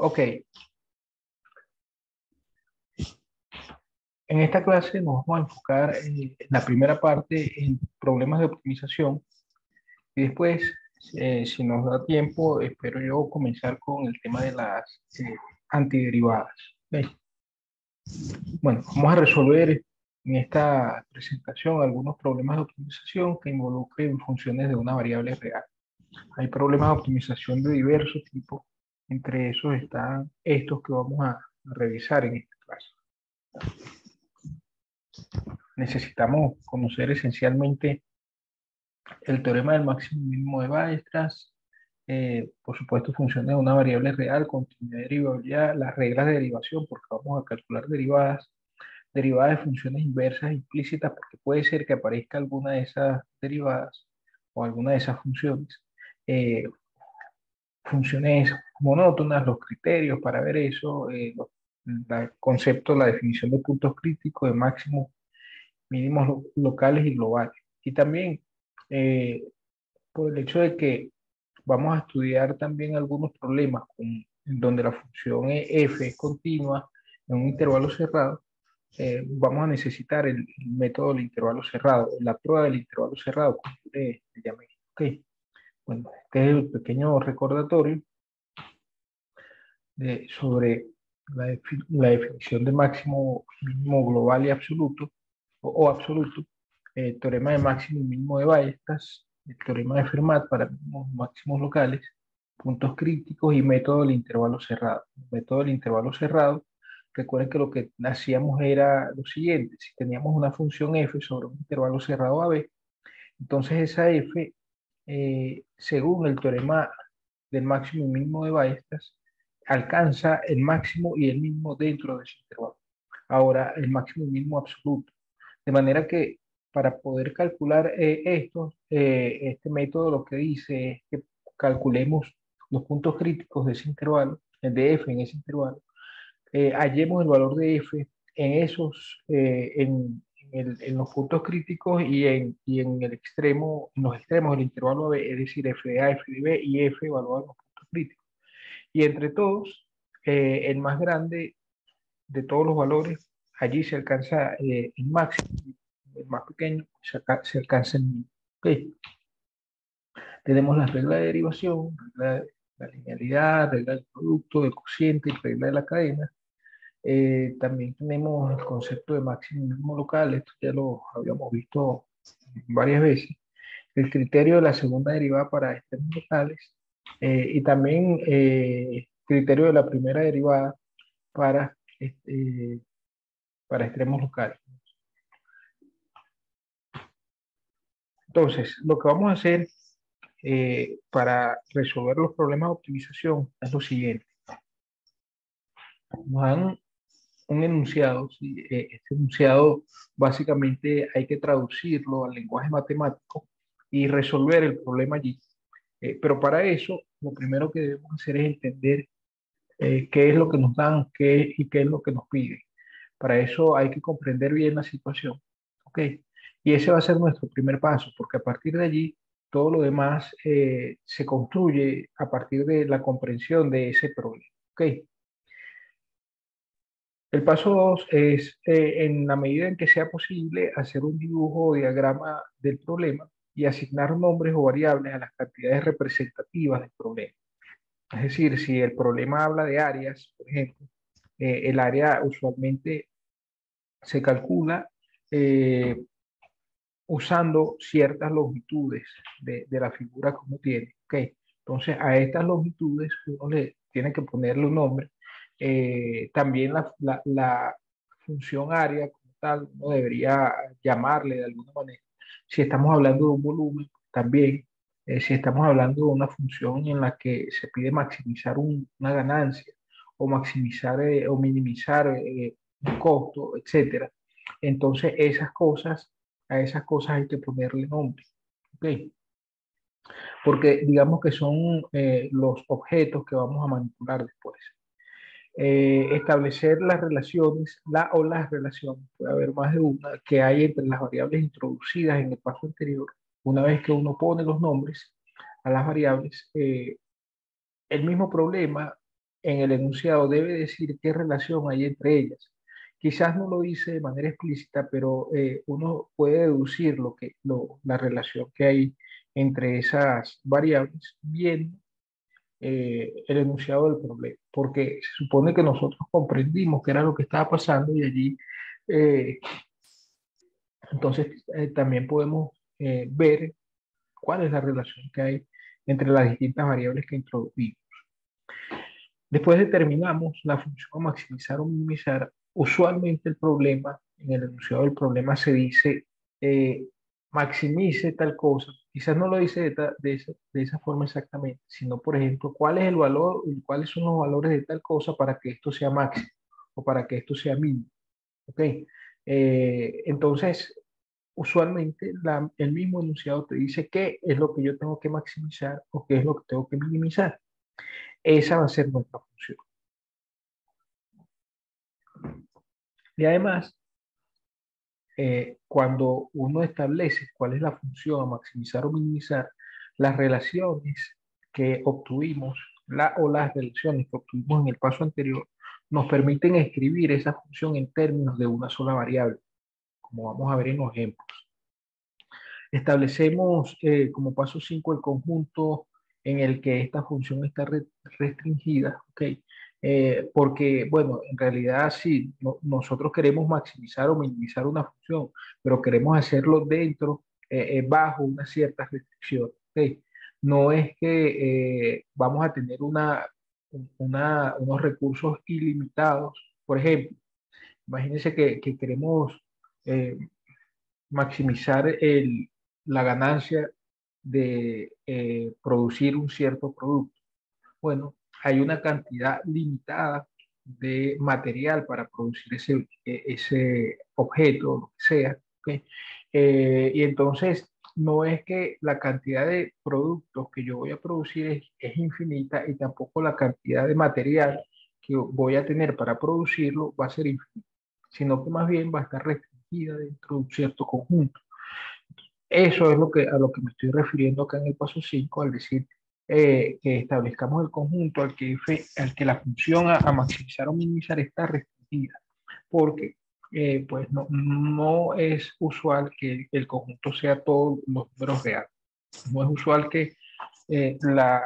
Ok, en esta clase nos vamos a enfocar en la primera parte en problemas de optimización y después, si nos da tiempo, espero yo comenzar con el tema de las antiderivadas. Ok. Bueno, vamos a resolver en esta presentación algunos problemas de optimización que involucren funciones de una variable real. Hay problemas de optimización de diversos tipos, entre esos están estos que vamos a revisar en esta clase. Necesitamos conocer esencialmente el teorema del máximo y mínimo de Weierstrass, por supuesto, funciones de una variable real, continuidad y derivabilidad, las reglas de derivación, porque vamos a calcular derivadas de funciones inversas implícitas, porque puede ser que aparezca alguna de esas derivadas o alguna de esas funciones. Eh, Funciones monótonas, los criterios para ver eso, el concepto, la definición de puntos críticos, de máximos, mínimos locales y globales. Y también eh, por el hecho de que vamos a estudiar también algunos problemas en donde la función f es continua en un intervalo cerrado, vamos a necesitar el método del intervalo cerrado, la prueba del intervalo cerrado, como le llamé. Ok, bueno, este es el pequeño recordatorio sobre la definición de máximo, mínimo global y absoluto, o absoluto, el teorema de máximo y mínimo de Weierstrass, el teorema de Fermat para mínimos máximos locales, puntos críticos y método del intervalo cerrado. El método del intervalo cerrado, recuerden que lo que hacíamos era lo siguiente: si teníamos una función f sobre un intervalo cerrado AB, entonces esa f, según el teorema del máximo y mínimo de Weierstrass, alcanza el máximo y el mínimo dentro de ese intervalo. Ahora, el máximo y mínimo absoluto. De manera que para poder calcular esto, este método lo que dice es que calculemos los puntos críticos de ese intervalo, de f en ese intervalo, hallemos el valor de f en esos, en los puntos críticos y en el extremo, en los extremos del intervalo AB, es decir, f de A, f de B y f evaluado en los puntos críticos. Y entre todos, el más grande de todos los valores, allí se alcanza el máximo, el más pequeño se alcanza el mínimo. Okay. Tenemos las reglas de derivación, regla de la linealidad, regla del producto, del cociente y regla de la cadena. También tenemos el concepto de máximo y mínimo local, esto ya lo habíamos visto varias veces. El criterio de la segunda derivada para extremos locales, y también criterio de la primera derivada para, para extremos locales. Entonces, lo que vamos a hacer para resolver los problemas de optimización es lo siguiente. Nos dan un enunciado, ¿sí? Este enunciado básicamente hay que traducirlo al lenguaje matemático y resolver el problema allí. Pero para eso, lo primero que debemos hacer es entender qué es lo que nos dan y qué es lo que nos piden. Para eso hay que comprender bien la situación. ¿Ok? Y ese va a ser nuestro primer paso, porque a partir de allí todo lo demás se construye a partir de la comprensión de ese problema. ¿Ok? El paso 2 es, en la medida en que sea posible, hacer un dibujo o diagrama del problema y asignar nombres o variables a las cantidades representativas del problema. Es decir, si el problema habla de áreas, por ejemplo, el área usualmente se calcula eh, usando ciertas longitudes de la figura que uno tiene. ¿Okay? Entonces, a estas longitudes uno le tiene que ponerle un nombre. También la función área como tal, uno debería llamarle de alguna manera. Si estamos hablando de un volumen, también. Si estamos hablando de una función en la que se pide maximizar una ganancia o maximizar o minimizar un costo, etcétera. Entonces, a esas cosas hay que ponerle nombre. ¿Ok? Porque digamos que son los objetos que vamos a manipular después. Establecer las relaciones, o las relaciones, puede haber más de una, que hay entre las variables introducidas en el paso anterior. Una vez que uno pone los nombres a las variables, el mismo problema en el enunciado debe decir qué relación hay entre ellas. Quizás no lo dice de manera explícita, pero uno puede deducir la relación que hay entre esas variables viendo el enunciado del problema, porque se supone que nosotros comprendimos qué era lo que estaba pasando y allí eh, entonces también podemos ver cuál es la relación que hay entre las distintas variables que introducimos. Después determinamos la función a maximizar o minimizar. Usualmente el problema, en el enunciado del problema se dice eh, maximice tal cosa. Quizás no lo dice de esa forma exactamente, sino por ejemplo, cuál es el valor, cuáles son los valores de tal cosa para que esto sea máximo o para que esto sea mínimo. ¿Ok? Entonces, usualmente el mismo enunciado te dice qué es lo que yo tengo que maximizar o qué es lo que tengo que minimizar. Esa va a ser nuestra función. Y además, cuando uno establece cuál es la función a maximizar o minimizar, las relaciones que obtuvimos, o las relaciones que obtuvimos en el paso anterior, nos permiten escribir esa función en términos de una sola variable, como vamos a ver en los ejemplos. Establecemos como paso 5 el conjunto en el que esta función está restringida, ¿ok? Porque, bueno, en realidad sí, nosotros queremos maximizar o minimizar una función, pero queremos hacerlo dentro, bajo una cierta restricción, ¿ok? No es que vamos a tener unos recursos ilimitados. Por ejemplo, imagínense que queremos eh, maximizar la ganancia de producir un cierto producto. Bueno, hay una cantidad limitada de material para producir ese objeto, lo que sea. ¿Ok? Y entonces, no es que la cantidad de productos que yo voy a producir es infinita y tampoco la cantidad de material que voy a tener para producirlo va a ser infinita, sino que más bien va a estar restringida dentro de un cierto conjunto. Eso es a lo que me estoy refiriendo acá en el paso 5 al decir que establezcamos el conjunto al que la función a maximizar o minimizar está restringida, porque pues no es usual que el conjunto sea todos los números reales. No es usual que eh, la,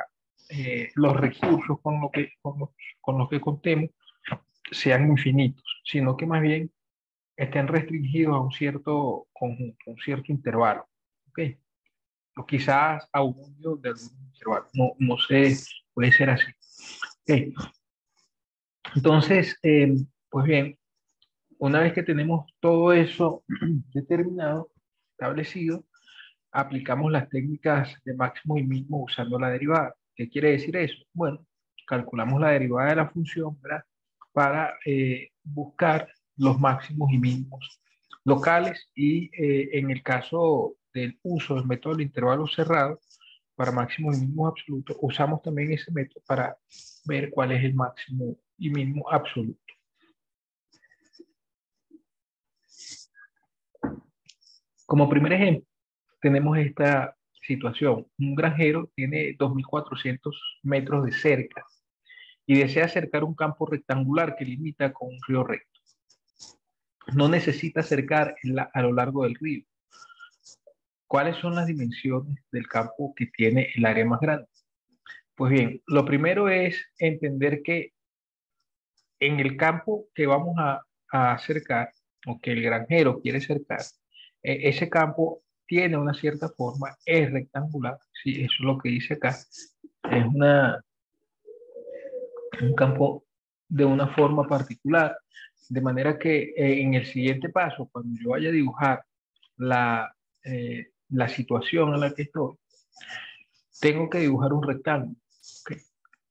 los recursos con los que contemos sean infinitos, sino que más bien estén restringidos a un cierto conjunto, a un cierto intervalo. ¿Ok? O quizás a un número de algún intervalo. No sé, puede ser así. Ok. Entonces, pues bien, una vez que tenemos todo eso determinado, establecido, aplicamos las técnicas de máximo y mínimo usando la derivada. ¿Qué quiere decir eso? Bueno, calculamos la derivada de la función, ¿verdad? Para buscar los máximos y mínimos locales y en el caso del uso del método del intervalo cerrado para máximos y mínimos absolutos, usamos también ese método para ver cuál es el máximo y mínimo absoluto. Como primer ejemplo, tenemos esta situación. Un granjero tiene 2.400 metros de cerca y desea cercar un campo rectangular que limita con un río recto. No necesita cercar a lo largo del río. ¿Cuáles son las dimensiones del campo que tiene el área más grande? Pues bien, lo primero es entender que en el campo que vamos a cercar o que el granjero quiere cercar, ese campo tiene una cierta forma, es rectangular, sí, eso es lo que dice acá, es un campo de una forma particular, de manera que en el siguiente paso, cuando yo vaya a dibujar la situación en la que estoy, tengo que dibujar un rectángulo. ¿Ok?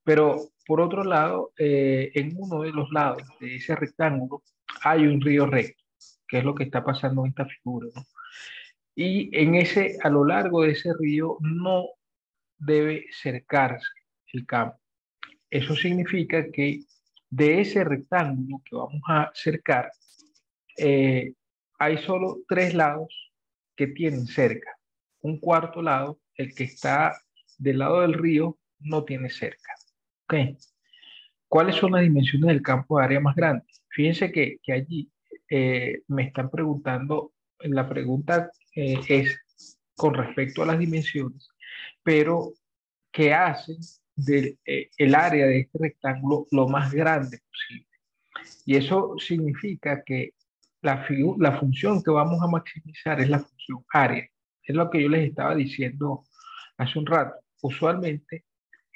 Pero por otro lado, en uno de los lados de ese rectángulo hay un río recto, que es lo que está pasando en esta figura, ¿no? Y a lo largo de ese río no debe cercarse el campo. Eso significa que de ese rectángulo que vamos a cercar, eh, hay solo 3 lados que tienen cerca. Un cuarto lado, el que está del lado del río, no tiene cerca. ¿Ok? ¿Cuáles son las dimensiones del campo de área más grande? Fíjense que allí me están preguntando, la pregunta es con respecto a las dimensiones, pero ¿qué hacen del el área de este rectángulo lo más grande posible? Y eso significa que la función que vamos a maximizar es la función área. Es lo que yo les estaba diciendo hace un rato. Usualmente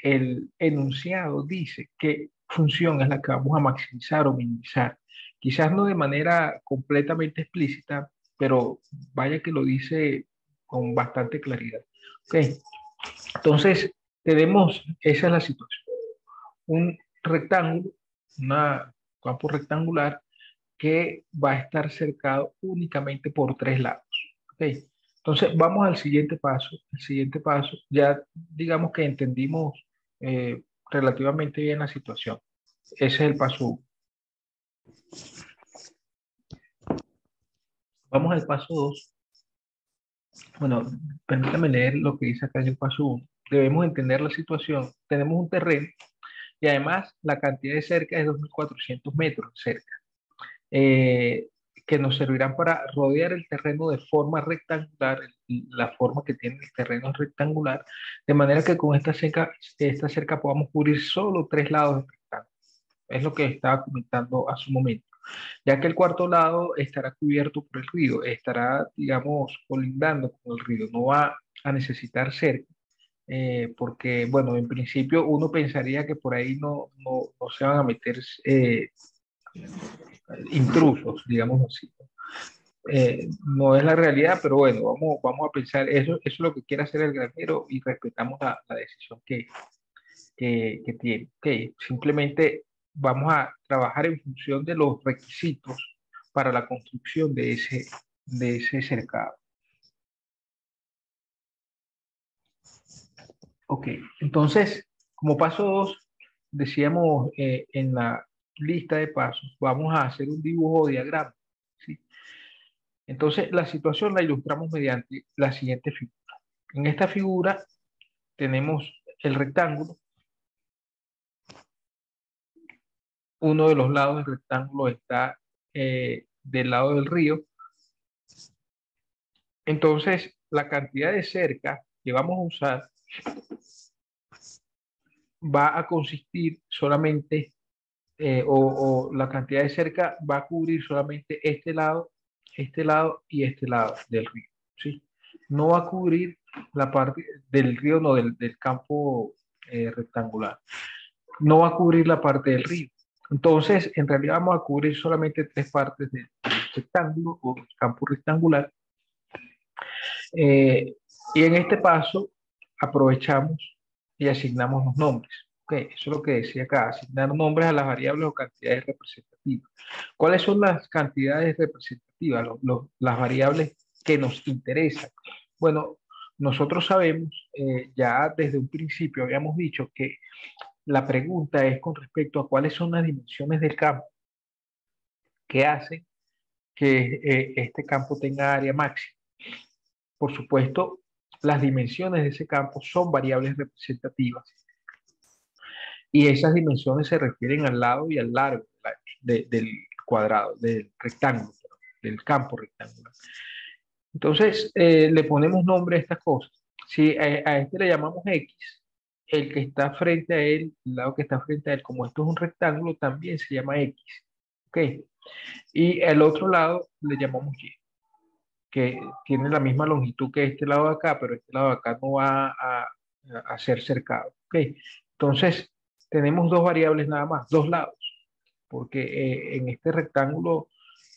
el enunciado dice qué función es la que vamos a maximizar o minimizar. Quizás no de manera completamente explícita, pero vaya que lo dice con bastante claridad. Ok, entonces tenemos, esa es la situación. Un rectángulo, un campo rectangular que va a estar cercado únicamente por tres lados. ¿Ok? Entonces, vamos al siguiente paso. El siguiente paso, ya digamos que entendimos relativamente bien la situación. Ese es el paso 1. Vamos al paso 2. Bueno, permítame leer lo que dice acá en el paso 1. Debemos entender la situación. Tenemos un terreno y además la cantidad de cerca es 2.400 metros cerca. eh, que nos servirán para rodear el terreno de forma rectangular, la forma que tiene el terreno es rectangular, de manera que con esta cerca podamos cubrir solo tres lados del rectángulo. Es lo que estaba comentando hace un momento, ya que el cuarto lado estará cubierto por el río, estará, digamos, colindando con el río, no va a necesitar cerca. Porque, bueno, en principio uno pensaría que por ahí no se van a meter intrusos, digamos así. No es la realidad, pero bueno, vamos a pensar, eso es lo que quiere hacer el granjero y respetamos la decisión que tiene. Okay, simplemente vamos a trabajar en función de los requisitos para la construcción de ese cercado. Ok, entonces, como paso 2, decíamos en la lista de pasos, vamos a hacer un dibujo o diagrama. ¿Sí? Entonces, la situación la ilustramos mediante la siguiente figura. En esta figura tenemos el rectángulo. Uno de los lados del rectángulo está del lado del río. Entonces, la cantidad de cerca que vamos a usar va a consistir solamente, o la cantidad de cerca va a cubrir solamente este lado y este lado del río. ¿Sí? No va a cubrir la parte del río, no, del campo rectangular. No va a cubrir la parte del río. Entonces, en realidad vamos a cubrir solamente tres partes del rectángulo o del campo rectangular. Eh, y en este paso aprovechamos y asignamos los nombres. Okay, eso es lo que decía acá, asignar nombres a las variables o cantidades representativas. ¿Cuáles son las cantidades representativas, las variables que nos interesan? Bueno, nosotros sabemos, ya desde un principio habíamos dicho que la pregunta es con respecto a cuáles son las dimensiones del campo que hacen que este campo tenga área máxima. Por supuesto, las dimensiones de ese campo son variables representativas y esas dimensiones se refieren al lado y al largo del cuadrado, del rectángulo, del campo rectangular. Entonces, le ponemos nombre a estas cosas. Si a este le llamamos X, el que está frente a él, el lado que está frente a él, como esto es un rectángulo, también se llama X. ¿Ok? Y el otro lado le llamamos Y, que tiene la misma longitud que este lado de acá, pero este lado de acá no va a ser cercado. ¿Ok? Entonces, tenemos dos variables nada más, dos lados, porque en este rectángulo,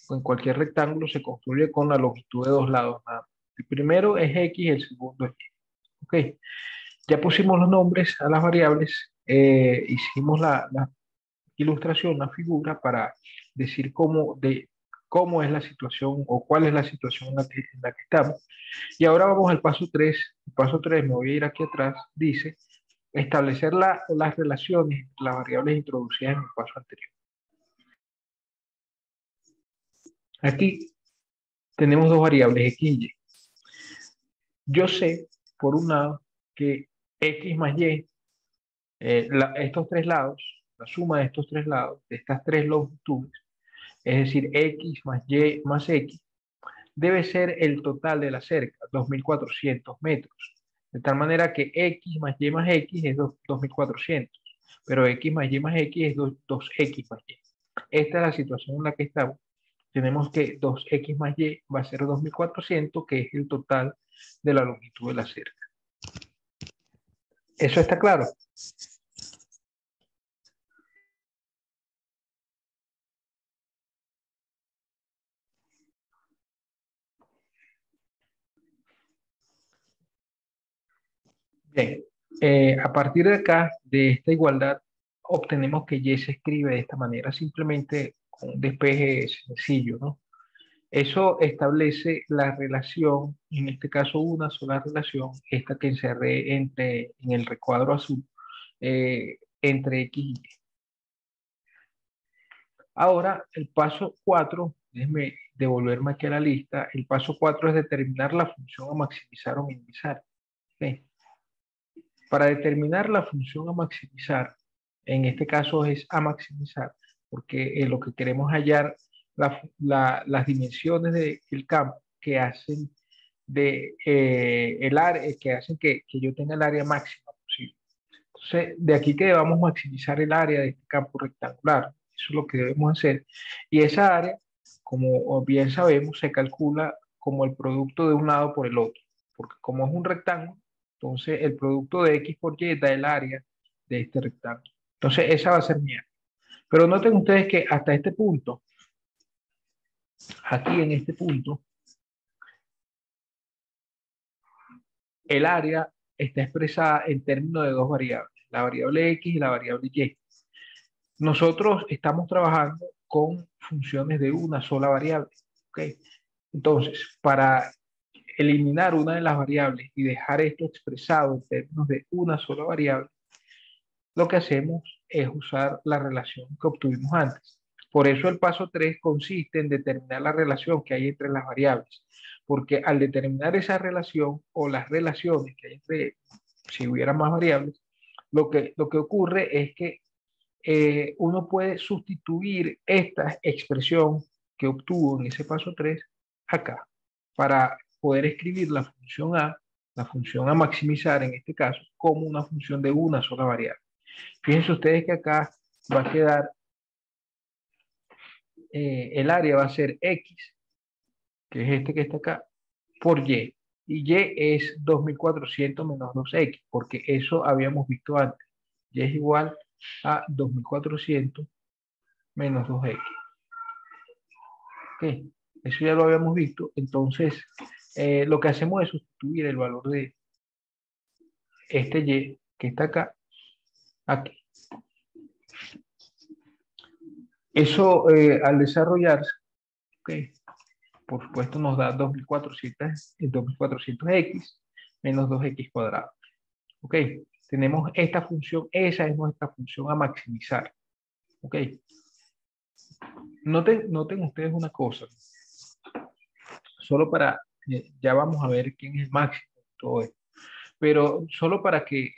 en cualquier rectángulo se construye con la longitud de dos lados nada más. El primero es X, el segundo es Y. ¿Ok? Ya pusimos los nombres a las variables, hicimos la ilustración, la figura para decir cómo es la situación o cuál es la situación en la que estamos. Y ahora vamos al paso 3. El paso 3, me voy a ir aquí atrás, dice establecer las relaciones entre las variables introducidas en el paso anterior. Aquí tenemos dos variables, X y Y. Yo sé, por un lado, que X más Y, estos tres lados, la suma de estos tres lados, de estas tres longitudes, es decir, x más y más x, debe ser el total de la cerca, 2.400 metros. De tal manera que x más y más x es 2.400, pero x más y más x es 2x más y. Esta es la situación en la que estamos. Tenemos que 2x más y va a ser 2.400, que es el total de la longitud de la cerca. ¿Eso está claro? Bien, a partir de acá, de esta igualdad, obtenemos que y se escribe de esta manera, simplemente con un despeje sencillo, ¿no? Eso establece la relación, en este caso una sola relación, esta que encerré en el recuadro azul, entre x y y. Ahora, el paso 4, déjenme devolverme aquí a la lista, el paso 4 es determinar la función a maximizar o minimizar. ¿Ok? Para determinar la función a maximizar, en este caso es a maximizar, porque lo que queremos hallar las dimensiones del campo que hacen el área, que hacen que yo tenga el área máxima posible. Entonces, de aquí que debamos maximizar el área de este campo rectangular. Eso es lo que debemos hacer. Y esa área, como bien sabemos, se calcula como el producto de un lado por el otro. Porque como es un rectángulo, entonces el producto de x por y da el área de este rectángulo. Entonces, esa va a ser mi área. Pero noten ustedes que hasta este punto, aquí en este punto, el área está expresada en términos de dos variables, la variable x y la variable y. Nosotros estamos trabajando con funciones de una sola variable. ¿Okay? Entonces, para eliminar una de las variables y dejar esto expresado en términos de una sola variable, lo que hacemos es usar la relación que obtuvimos antes. Por eso el paso 3 consiste en determinar la relación que hay entre las variables, porque al determinar esa relación o las relaciones que hay entre, si hubiera más variables, lo que ocurre es que uno puede sustituir esta expresión que obtuvo en ese paso 3 acá, para poder escribir la función a maximizar en este caso, como una función de una sola variable. Fíjense ustedes que acá va a quedar, el área va a ser x, que es este que está acá, por y. Y y es 2.400 menos 2x, porque eso habíamos visto antes. Y es igual a 2.400 menos 2x. Ok, eso ya lo habíamos visto. Entonces, lo que hacemos es sustituir el valor de este y que está acá, aquí. Eso al desarrollarse, okay, por supuesto nos da 2.400x menos 2x cuadrado. Ok, tenemos esta función, esa es nuestra función a maximizar. Ok, noten ustedes una cosa, solo para, ya vamos a ver quién es el máximo de todo esto, pero solo para que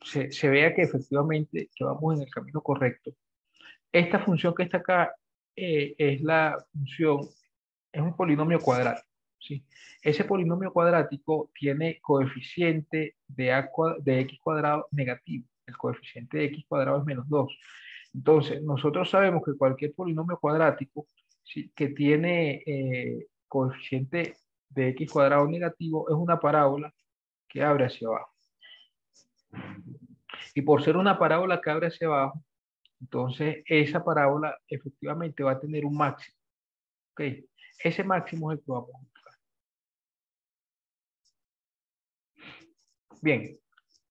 se vea que efectivamente que vamos en el camino correcto. Esta función que está acá es la función, es un polinomio cuadrático, ¿sí? Ese polinomio cuadrático tiene coeficiente de x cuadrado negativo. El coeficiente de x cuadrado es menos 2. Entonces, nosotros sabemos que cualquier polinomio cuadrático, ¿sí?, que tiene coeficiente de x cuadrado negativo es una parábola que abre hacia abajo. Y por ser una parábola que abre hacia abajo, entonces esa parábola efectivamente va a tener un máximo. ¿Okay? Ese máximo es el que vamos a buscar. Bien,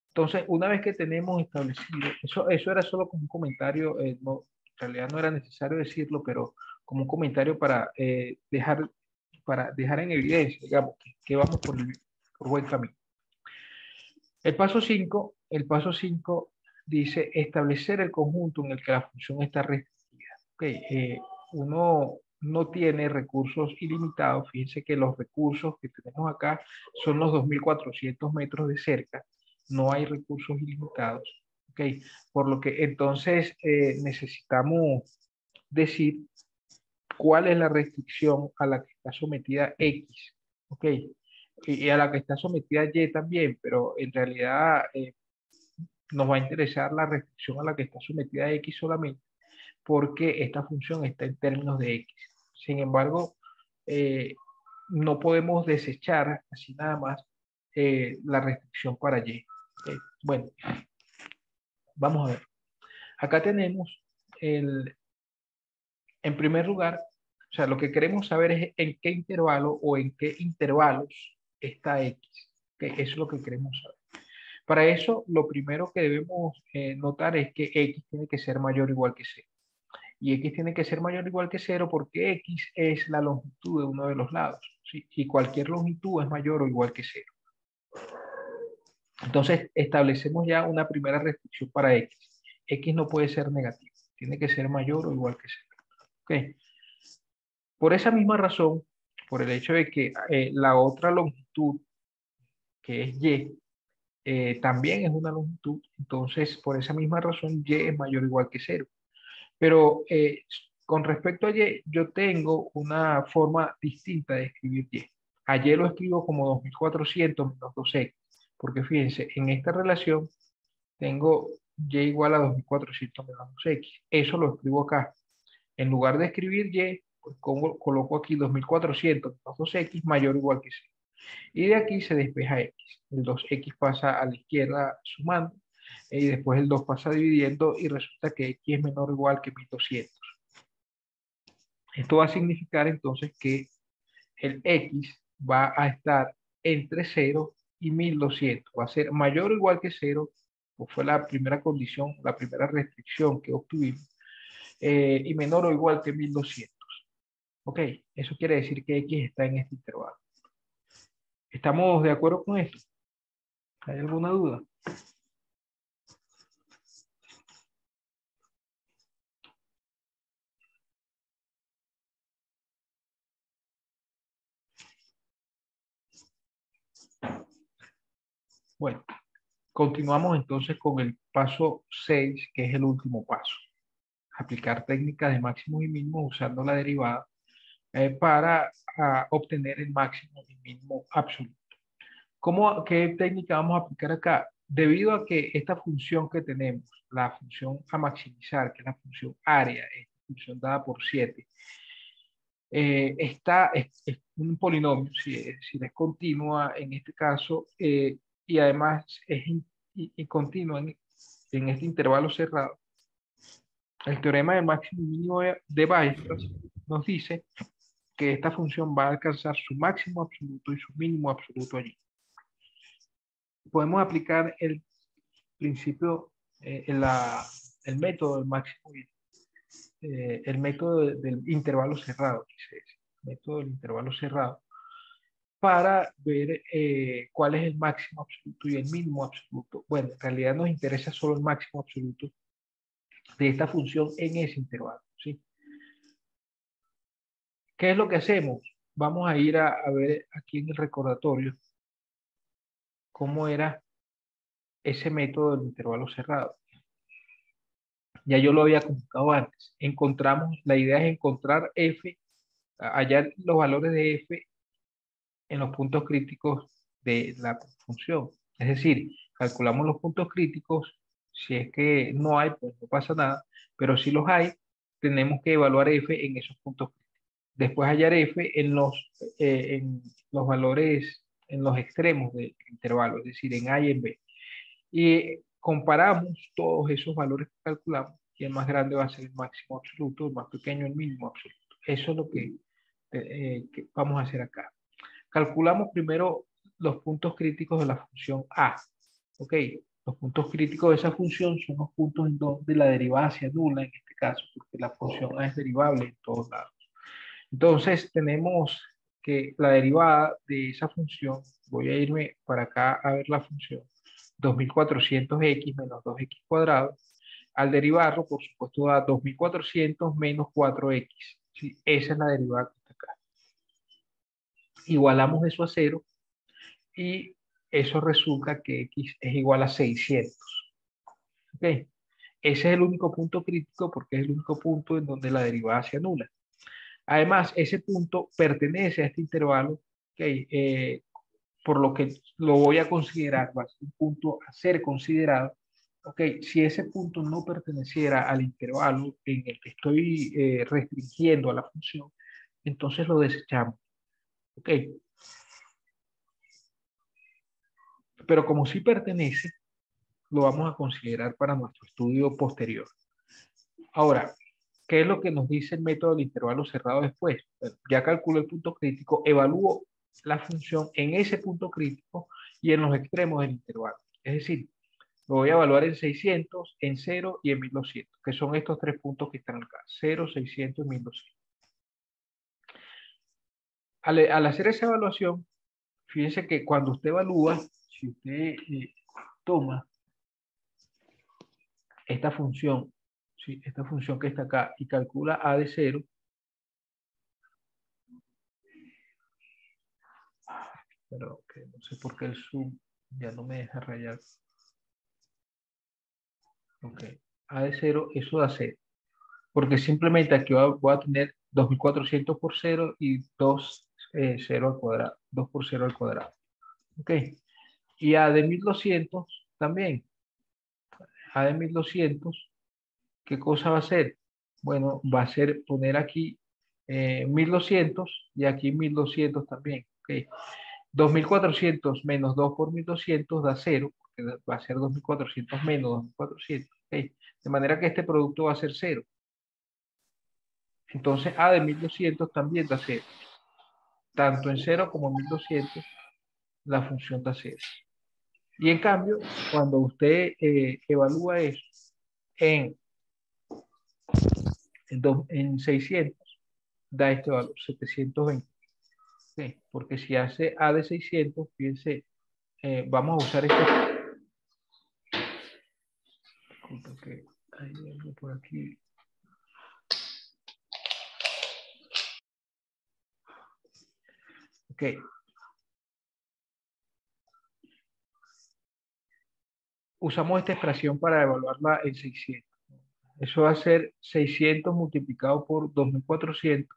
entonces una vez que tenemos establecido, eso era solo como un comentario, no, en realidad no era necesario decirlo, pero como un comentario para dejar en evidencia, digamos, que vamos por buen camino. El paso 5 dice establecer el conjunto en el que la función está restringida. Okay, uno no tiene recursos ilimitados. Fíjense que los recursos que tenemos acá son los 2.400 metros de cerca. No hay recursos ilimitados. ¿ok? Por lo que entonces necesitamos decir cuál es la restricción a la que está sometida X, ¿ok? Y a la que está sometida Y también, pero en realidad nos va a interesar la restricción a la que está sometida X solamente, porque esta función está en términos de X. Sin embargo, eh, no podemos desechar así nada más la restricción para Y. ¿Ok? Bueno, vamos a ver. Acá tenemos en primer lugar, o sea, lo que queremos saber es en qué intervalo o en qué intervalos está X. ¿Ok? Eso es lo que queremos saber. Para eso, lo primero que debemos notar es que X tiene que ser mayor o igual que 0. Y X tiene que ser mayor o igual que 0 porque X es la longitud de uno de los lados, ¿sí? Y cualquier longitud es mayor o igual que 0. Entonces, establecemos ya una primera restricción para X. X no puede ser negativo, tiene que ser mayor o igual que 0. ¿Ok? Por esa misma razón, por el hecho de que la otra longitud, que es Y, también es una longitud, entonces por esa misma razón Y es mayor o igual que 0. Pero con respecto a Y, yo tengo una forma distinta de escribir Y. A Y lo escribo como 2400 menos 2X, porque fíjense, en esta relación tengo Y igual a 2400 menos 2X. Eso lo escribo acá. En lugar de escribir Y, pues coloco aquí 2400 menos 2X mayor o igual que 0. Y de aquí se despeja X. El 2X pasa a la izquierda sumando y después el 2 pasa dividiendo y resulta que X es menor o igual que 1200. Esto va a significar entonces que el X va a estar entre 0 y 1200. Va a ser mayor o igual que 0, pues fue la primera condición, la primera restricción que obtuvimos, y menor o igual que 1200. Ok, eso quiere decir que X está en este intervalo. ¿Estamos de acuerdo con esto? ¿Hay alguna duda? Bueno, continuamos entonces con el paso 6, que es el último paso. Aplicar técnicas de máximo y mínimo usando la derivada para obtener el máximo y mínimo absoluto. ¿Qué técnica vamos a aplicar acá? Debido a que esta función que tenemos, la función a maximizar, que es la función área, esta función dada por 7, es un polinomio, si es continua en este caso, y además es y continua en este intervalo cerrado. El teorema del máximo y mínimo de Weierstrass nos dice que esta función va a alcanzar su máximo absoluto y su mínimo absoluto allí. Podemos aplicar el principio, el método del máximo, el método del intervalo cerrado, el método del intervalo cerrado, para ver cuál es el máximo absoluto y el mínimo absoluto. Bueno, en realidad nos interesa solo el máximo absoluto de esta función en ese intervalo, ¿sí? ¿Qué es lo que hacemos? Vamos a ir a ver aquí en el recordatorio cómo era ese método del intervalo cerrado. Ya yo lo había comentado antes. La idea es encontrar f, hallar los valores de f en los puntos críticos de la función. Es decir, calculamos los puntos críticos. Si es que no hay, pues no pasa nada. Pero si los hay, tenemos que evaluar f en esos puntos críticos. Después hallar f en los valores, en los extremos del intervalo, es decir, en A y en B. Y comparamos todos esos valores que calculamos y el más grande va a ser el máximo absoluto, el más pequeño el mínimo absoluto. Eso es lo que vamos a hacer acá. Calculamos primero los puntos críticos de la función A. ¿Ok? Los puntos críticos de esa función son los puntos en donde la derivada se anula en este caso, porque la función A es derivable en todos lados. Entonces tenemos que la derivada de esa función, voy a irme para acá a ver la función, 2400x menos 2x cuadrado, al derivarlo, por supuesto, da 2400 menos 4x. ¿Sí? Esa es la derivada que está acá. Igualamos eso a 0 y eso resulta que x es igual a 600. ¿Ok? Ese es el único punto crítico porque es el único punto en donde la derivada se anula. Además, ese punto pertenece a este intervalo, ¿ok? Por lo que lo voy a considerar, va a ser un punto a ser considerado. Ok, si ese punto no perteneciera al intervalo en el que estoy restringiendo a la función, entonces lo desechamos. Ok, pero como sí pertenece, lo vamos a considerar para nuestro estudio posterior. Ahora, ¿qué es lo que nos dice el método del intervalo cerrado después? Bueno, ya calculo el punto crítico, evalúo la función en ese punto crítico y en los extremos del intervalo. Es decir, lo voy a evaluar en 600, en 0 y en 1200, que son estos tres puntos que están acá, 0, 600 y 1200. Al hacer esa evaluación, fíjense que cuando usted evalúa, si usted toma esta función, ¿sí? Esta función que está acá y calcula a de 0, pero que no sé por qué el zoom ya no me deja rayar. Ok, a de 0, eso da 0. Porque simplemente aquí voy a tener 2400 por 0 y 2, 0 al cuadrado, 2 por 0 al cuadrado. Ok, y a de 1200 también. A de 1200, ¿qué cosa va a ser? Bueno, va a ser poner aquí 1200 y aquí 1200 también. Ok, 2400 menos 2 por 1200 da 0, porque va a ser 2400 menos 2400. Ok, de manera que este producto va a ser 0. Entonces, A de 1200 también da 0. Tanto en 0 como en 1200, la función da 0. Y en cambio, cuando usted evalúa eso en, en 600, da este valor, 720. ¿Sí? Porque si hace A de 600, fíjense, vamos a usar este. Disculpa que hay algo por aquí. Ok. Usamos esta expresión para evaluarla en 600. Eso va a ser 600 multiplicado por 2400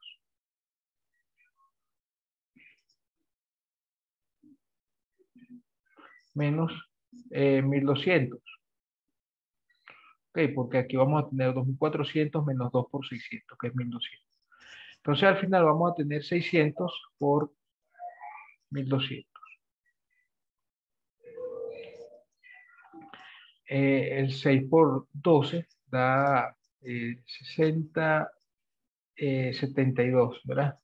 menos 1200. Ok, porque aquí vamos a tener 2400 menos 2 por 600, que es 1200. Entonces al final vamos a tener 600 por 1200. El 6 por 12 da 60, 72, ¿verdad?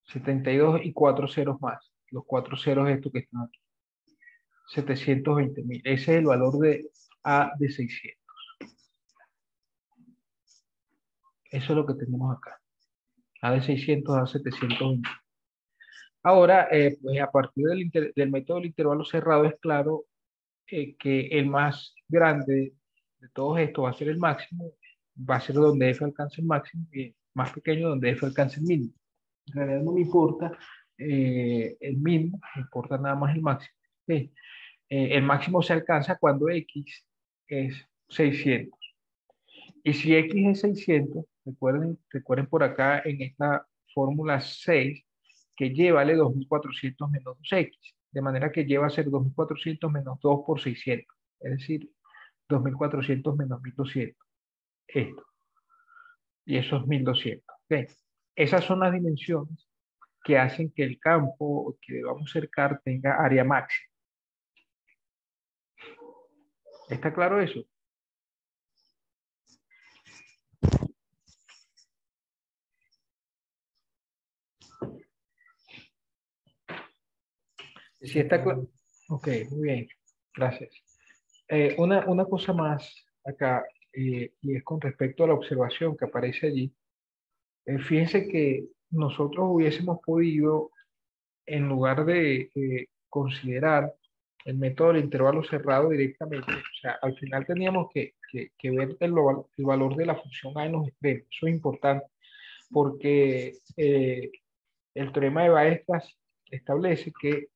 72 y 4 ceros más. Los 4 ceros estos que están aquí. 720.000. Ese es el valor de A de 600. Eso es lo que tenemos acá. A de 600 a 720. Ahora, pues a partir del método del intervalo cerrado es claro que el más grande de todos estos va a ser el máximo, va a ser donde F alcance el máximo, y el más pequeño donde F alcance el mínimo. En realidad no me importa el mínimo, me importa nada más el máximo. Sí. El máximo se alcanza cuando X es 600. Y si X es 600, recuerden por acá en esta fórmula 6, que llévale 2400 menos 2X. De manera que lleva a ser 2400 menos 2 por 600. Es decir, 2400 menos 1200. Esto. Y eso es 1200. ¿Ok? Esas son las dimensiones que hacen que el campo que debamos cercar tenga área máxima. ¿Está claro eso? Si está claro. Ok, muy bien. Gracias. Una cosa más acá, y es con respecto a la observación que aparece allí. Fíjense que nosotros hubiésemos podido, en lugar de considerar el método del intervalo cerrado directamente, o sea, al final teníamos que ver el valor de la función A en los extremos. Eso es importante porque el teorema de Weierstrass establece que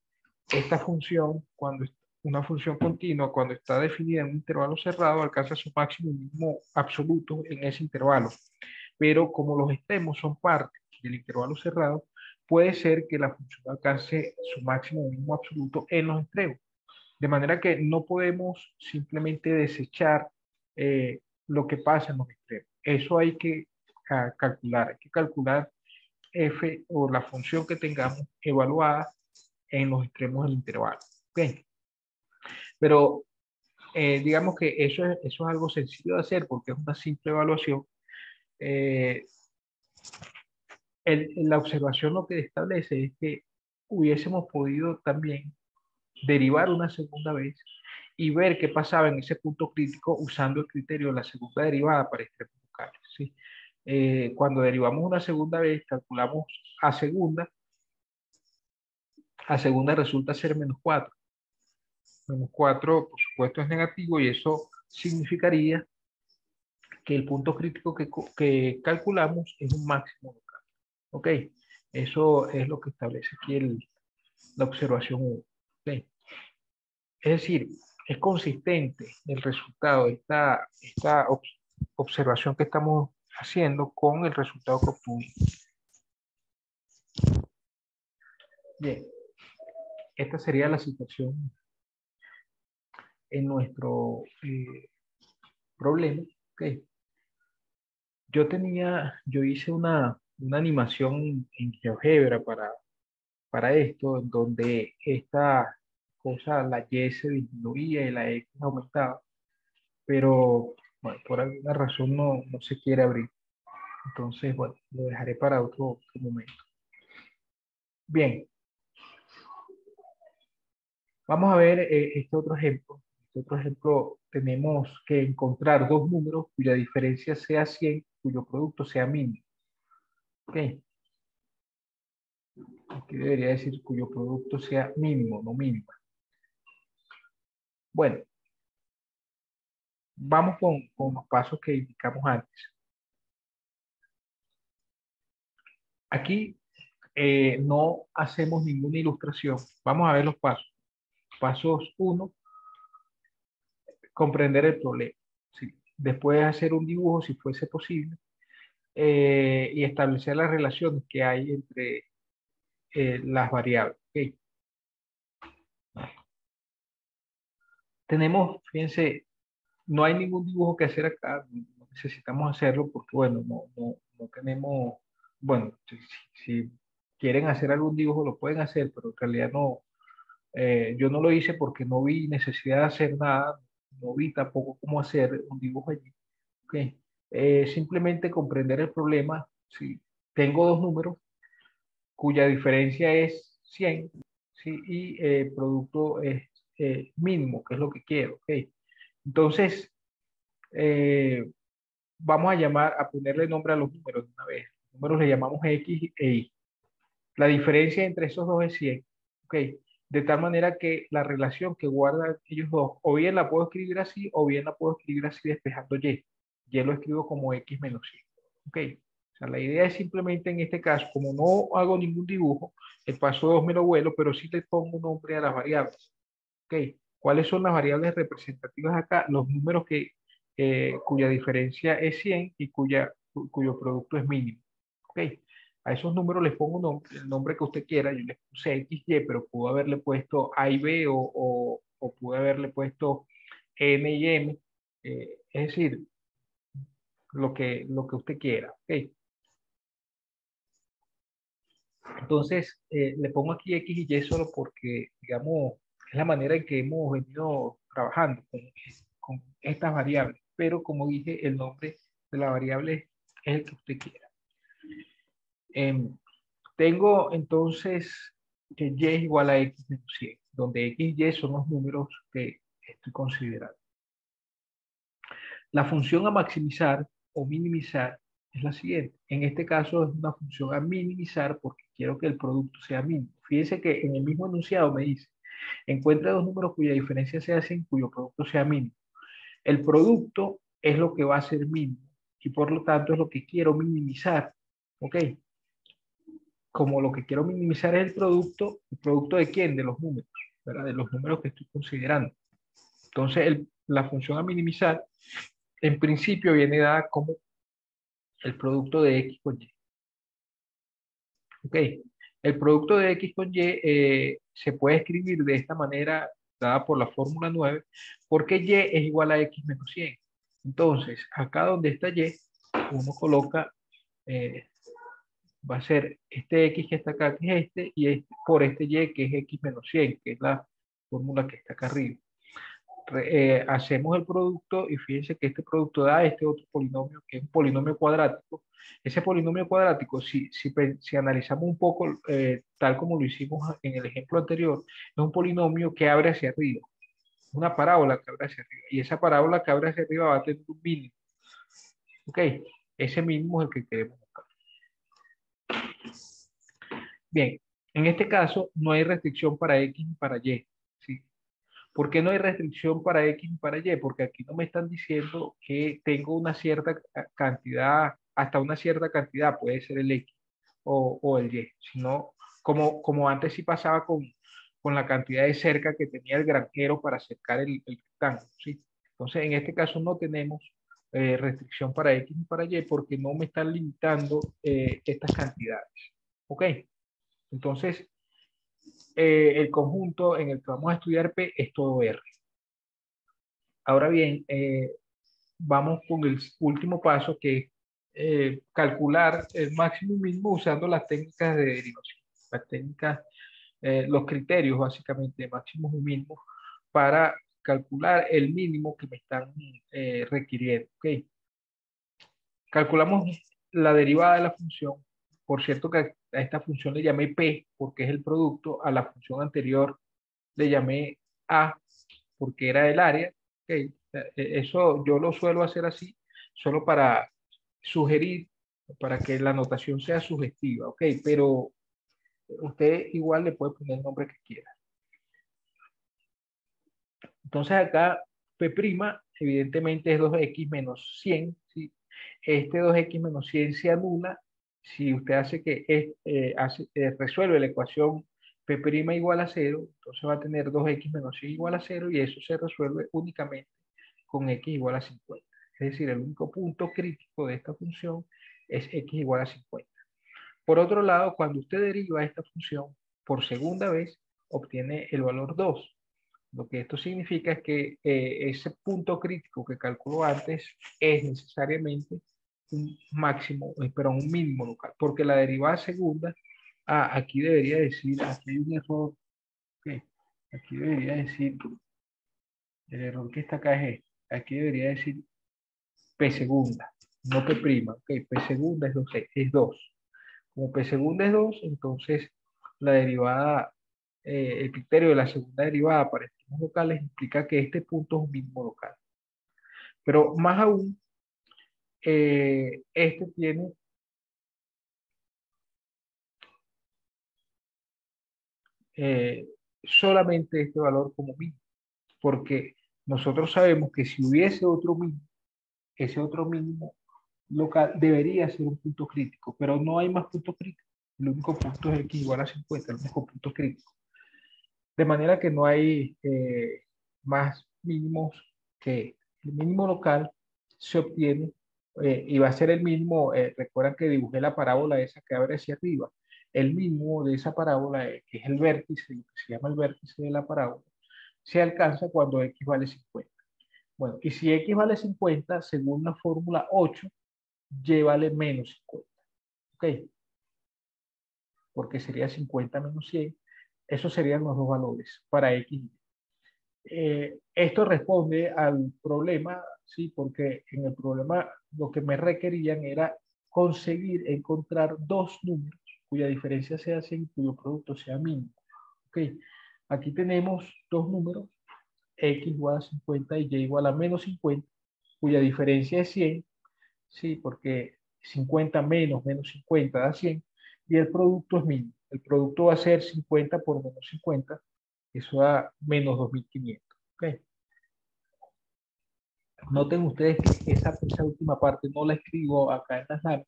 esta función, cuando una función continua, cuando está definida en un intervalo cerrado, alcanza su máximo y mínimo absoluto en ese intervalo. Pero como los extremos son parte del intervalo cerrado, puede ser que la función alcance su máximo y mínimo absoluto en los extremos. De manera que no podemos simplemente desechar lo que pasa en los extremos. Eso hay que calcular. Hay que calcular f o la función que tengamos evaluada en los extremos del intervalo. ¿Okay? Pero digamos que eso es algo sencillo de hacer porque es una simple evaluación. La observación lo que establece es que hubiésemos podido también derivar una segunda vez y ver qué pasaba en ese punto crítico usando el criterio de la segunda derivada para extremos locales, ¿sí? Cuando derivamos una segunda vez, calculamos a segunda resulta ser menos 4. Menos 4, por supuesto, es negativo y eso significaría que el punto crítico que calculamos es un máximo local. ¿Ok? Eso es lo que establece aquí la observación 1. ¿Ok? Es decir, es consistente el resultado de esta observación que estamos haciendo con el resultado que obtuvimos. Bien, esta sería la situación en nuestro problema. Okay. Yo hice una animación en GeoGebra para esto, en donde esta cosa, la Y se disminuía y la X aumentaba, pero bueno, por alguna razón no se quiere abrir. Entonces, bueno, lo dejaré para otro momento. Bien, vamos a ver este otro ejemplo. Este otro ejemplo, tenemos que encontrar dos números cuya diferencia sea 100, cuyo producto sea mínimo. Ok, aquí debería decir cuyo producto sea mínimo, no mínimo. Bueno, vamos con los pasos que indicamos antes. Aquí no hacemos ninguna ilustración. Vamos a ver los pasos. Pasos 1, comprender el problema. ¿Sí? Después hacer un dibujo, si fuese posible, y establecer las relaciones que hay entre las variables. ¿Okay? Fíjense, no hay ningún dibujo que hacer acá, no necesitamos hacerlo porque, bueno, no tenemos, bueno, si quieren hacer algún dibujo lo pueden hacer, pero en realidad no, yo no lo hice porque no vi necesidad de hacer nada, no vi tampoco cómo hacer un dibujo allí. ¿Okay? Simplemente comprender el problema, si tengo dos números cuya diferencia es 100, ¿sí? Y el producto es mínimo, que es lo que quiero. ¿Okay? Entonces, eh, vamos a ponerle nombre a los números de una vez. Los números le llamamos X e Y. La diferencia entre esos dos es 100. ¿Ok? De tal manera que la relación que guardan ellos dos, o bien la puedo escribir así, o bien la puedo escribir así despejando Y. Y lo escribo como X menos 100. ¿Ok? O sea, la idea es simplemente en este caso, como no hago ningún dibujo, el paso 2 me lo vuelo, pero sí le pongo un nombre a las variables. ¿Ok? ¿Cuáles son las variables representativas acá? Los números cuya diferencia es 100 y cuyo producto es mínimo. ¿Ok? A esos números les pongo el nombre que usted quiera. Yo les puse X, Y, pero pudo haberle puesto A y B o pude haberle puesto N y M. Es decir, lo que usted quiera. ¿Ok? Entonces, le pongo aquí X y Y solo porque, digamos, es la manera en que hemos venido trabajando con estas variables. Pero como dije, el nombre de la variable es el que usted quiera. Tengo entonces que Y es igual a X menos 100, donde X y Y son los números que estoy considerando. La función a maximizar o minimizar es la siguiente. En este caso es una función a minimizar porque quiero que el producto sea mínimo. Fíjense que en el mismo enunciado me dice, encuentra dos números cuya diferencia sea 100, cuyo producto sea mínimo. El producto es lo que va a ser mínimo y por lo tanto es lo que quiero minimizar. ¿Ok? Como lo que quiero minimizar es ¿el producto de quién? De los números. ¿verdad? De los números que estoy considerando. Entonces, la función a minimizar, en principio, viene dada como el producto de X con Y. ¿Ok? El producto de X con Y se puede escribir de esta manera, dada por la fórmula 9, porque Y es igual a X menos 100. Entonces, acá donde está Y, uno coloca, va a ser este X que está acá, que es este, y por este Y, que es X menos 100, que es la fórmula que está acá arriba. Hacemos el producto y fíjense que este producto da este otro polinomio, que es un polinomio cuadrático. Ese polinomio cuadrático, si analizamos un poco, tal como lo hicimos en el ejemplo anterior, es un polinomio que abre hacia arriba, una parábola que abre hacia arriba, y esa parábola que abre hacia arriba va a tener un mínimo. ¿Ok? Ese mínimo es el que queremos buscar. Bien, en este caso no hay restricción para X y para Y. ¿Sí? ¿Por qué no hay restricción para X y para Y? Porque aquí no me están diciendo que tengo una cierta cantidad, hasta una cierta cantidad, puede ser el X o el Y, sino como antes sí pasaba con la cantidad de cerca que tenía el granjero para cercar el rectángulo, ¿sí? Entonces, en este caso no tenemos restricción para X y para Y porque no me están limitando estas cantidades. ¿Ok? Entonces, el conjunto en el que vamos a estudiar P es todo R. Ahora bien, vamos con el último paso, que es calcular el máximo y mínimo usando las técnicas de derivación, las técnicas, los criterios básicamente de máximos y mínimos para calcular el mínimo que me están requiriendo. ¿Okay? Calculamos la derivada de la función. Por cierto que a esta función le llamé P porque es el producto, a la función anterior le llamé A porque era del área. ¿Okay? Eso yo lo suelo hacer así, solo para sugerir, para que la notación sea sugestiva, ¿ok? Pero usted igual le puede poner el nombre que quiera. Entonces acá P' evidentemente es 2x menos 100, ¿sí? Este 2x menos 100 se anula si usted hace que resuelve la ecuación P' igual a 0, entonces va a tener 2x menos 100 igual a 0 y eso se resuelve únicamente con x igual a 50. Es decir, el único punto crítico de esta función es x igual a 50. Por otro lado, cuando usted deriva esta función por segunda vez, obtiene el valor 2. Lo que esto significa es que ese punto crítico que calculó antes es necesariamente un máximo, perdón, un mínimo local, porque la derivada segunda, aquí debería decir, aquí hay un error, ¿qué? Aquí debería decir, el error que está acá es este, aquí debería decir P segunda, no P prima, ok, P segunda es 2. Como P segunda es 2, entonces la derivada, el criterio de la segunda derivada para extremos locales implica que este punto es un mínimo local. Pero más aún, este tiene solamente este valor como mínimo, porque nosotros sabemos que si hubiese otro mínimo, ese otro mínimo local debería ser un punto crítico, pero no hay más puntos críticos. El único punto es x igual a 50, el único punto crítico. De manera que no hay más mínimos que el mínimo local se obtiene y va a ser el mínimo. Recuerdan que dibujé la parábola esa que abre hacia arriba. El mínimo de esa parábola, que es el vértice, lo que se llama el vértice de la parábola, se alcanza cuando x vale 50. Bueno, y si x vale 50, según la fórmula 8, y vale menos 50. ¿Ok? Porque sería 50 menos 100. Esos serían los dos valores para x. Esto responde al problema, ¿sí? Porque en el problema lo que me requerían era conseguir encontrar dos números cuya diferencia sea 100 y cuyo producto sea mínimo. ¿Ok? Aquí tenemos dos números, x igual a 50 y y igual a menos 50, cuya diferencia es 100, ¿sí? Porque 50 menos 50 da 100, y el producto es mínimo. El producto va a ser 50 por menos 50, eso da menos 2500. ¿Ok? Noten ustedes que esa última parte no la escribo acá en las láminas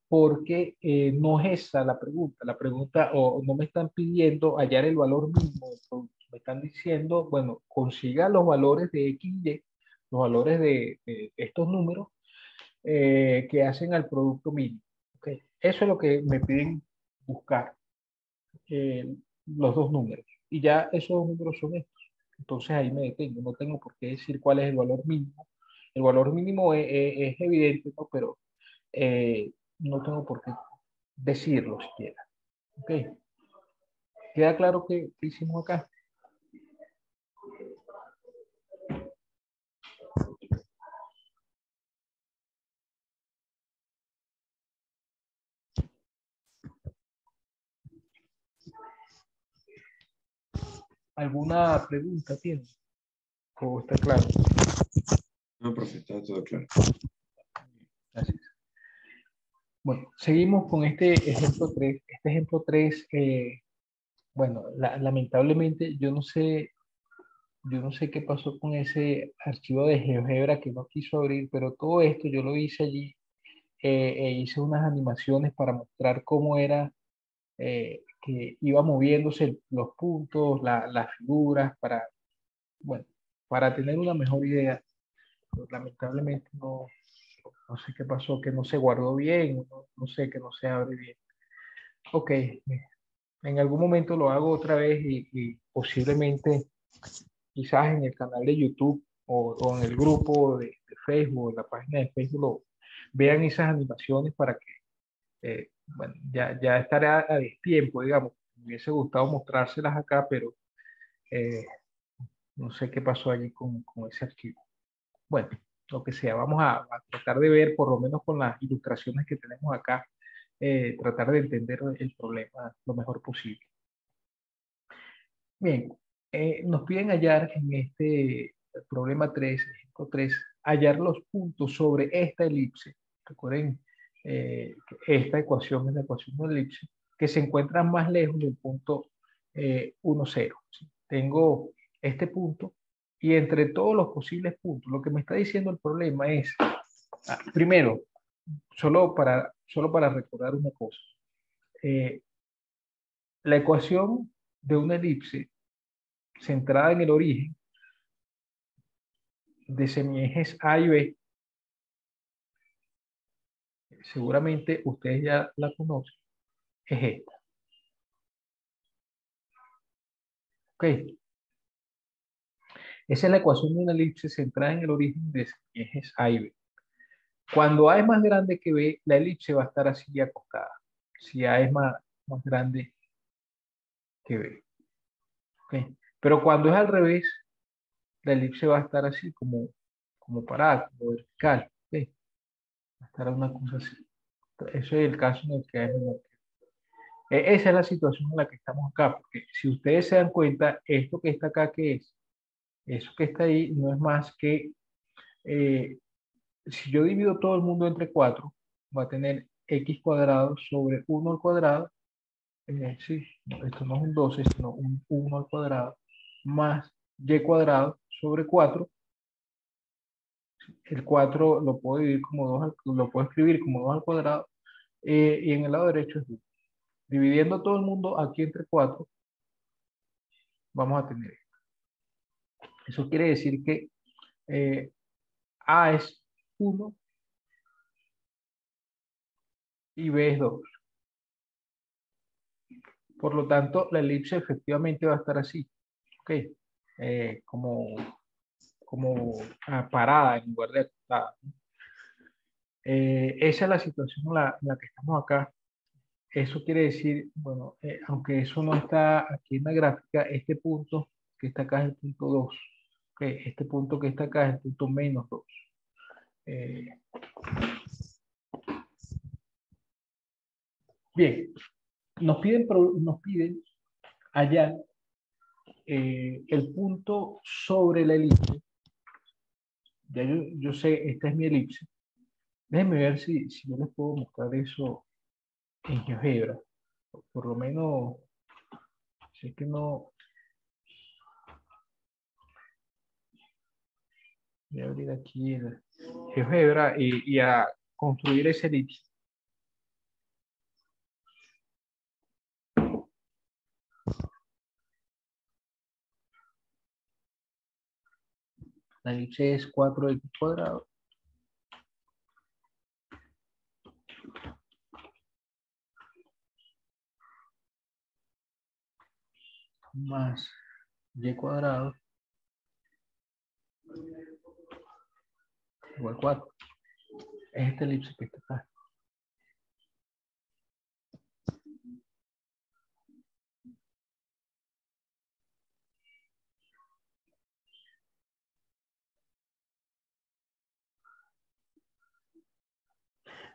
porque no es esa la pregunta. La pregunta, o no me están pidiendo hallar el valor mínimo del producto. me están diciendo, bueno, consiga los valores de X y Y, los valores de estos números que hacen al producto mínimo. ¿Ok? Eso es lo que me piden buscar, eh, los dos números. Y ya esos dos números son estos. Entonces ahí me detengo, no tengo por qué decir cuál es el valor mínimo. El valor mínimo es evidente, ¿no? Pero no tengo por qué decirlo siquiera. ¿Ok? ¿Queda claro qué hicimos acá? ¿Alguna pregunta tiene? ¿O está claro? No, profe, está todo claro. Gracias. Bueno, seguimos con este ejemplo 3. Este ejemplo 3, bueno, lamentablemente yo no sé qué pasó con ese archivo de GeoGebra que no quiso abrir, pero todo esto yo lo hice allí, e hice unas animaciones para mostrar cómo era, que iba moviéndose los puntos, las figuras, bueno, para tener una mejor idea. Pero lamentablemente no sé qué pasó, que no se guardó bien, no sé, que no se abre bien. Ok, en algún momento lo hago otra vez y posiblemente quizás en el canal de YouTube o en el grupo de Facebook, en la página de Facebook, vean esas animaciones para que, bueno, ya estará a destiempo, digamos. Me hubiese gustado mostrárselas acá, pero eh, no sé qué pasó allí con ese archivo. Bueno, lo que sea, vamos a tratar de ver, por lo menos con las ilustraciones que tenemos acá, tratar de entender el problema lo mejor posible. Bien, nos piden hallar en este problema 3, ejemplo 3, hallar los puntos sobre esta elipse. Recuerden, que esta ecuación es la ecuación de la elipse, que se encuentran más lejos del punto 1, 0. ¿Sí? Tengo este punto y entre todos los posibles puntos, lo que me está diciendo el problema es, primero, solo para recordar una cosa, eh, la ecuación de una elipse centrada en el origen de semiejes A y B, seguramente ustedes ya la conocen, es esta. ¿Ok? Esa es la ecuación de una elipse centrada en el origen de semiejes A y B. Cuando A es más grande que B, la elipse va a estar así acostada. Si A es más grande que B. ¿Ok? Pero cuando es al revés, la elipse va a estar así como parada, como vertical. ¿Ok? Va a estar una cosa así. Eso es el caso en el que A es menor que B. Esa es la situación en la que estamos acá, porque si ustedes se dan cuenta, esto que está acá, ¿qué es? Eso que está ahí no es más que, eh, si yo divido todo el mundo entre 4, va a tener x cuadrado sobre 1 al cuadrado, sí, esto no es un 12, sino un 1 al cuadrado, más y cuadrado sobre 4. El 4 lo puedo dividir como 2, lo puedo escribir como 2 al cuadrado, y en el lado derecho es 1. Dividiendo todo el mundo aquí entre 4, vamos a tener esto. Eso quiere decir que A es 1 y B es 2. Por lo tanto, la elipse efectivamente va a estar así, ¿ok? Como parada en lugar de acostada. Esa es la situación en la que estamos acá. Eso quiere decir, bueno, aunque eso no está aquí en la gráfica, este punto que está acá es el punto 2. ¿Ok? Este punto que está acá es el punto menos 2. Eh, bien, nos piden allá, el punto sobre la elipse. Ya yo sé, esta es mi elipse. Déjenme ver si yo les puedo mostrar eso en GeoGebra. Por lo menos, sé que no. Voy a abrir aquí el GeoGebra y a construir ese elipse. La elipse es 4x cuadrado más y cuadrado igual 4. Es esta elipse que está acá.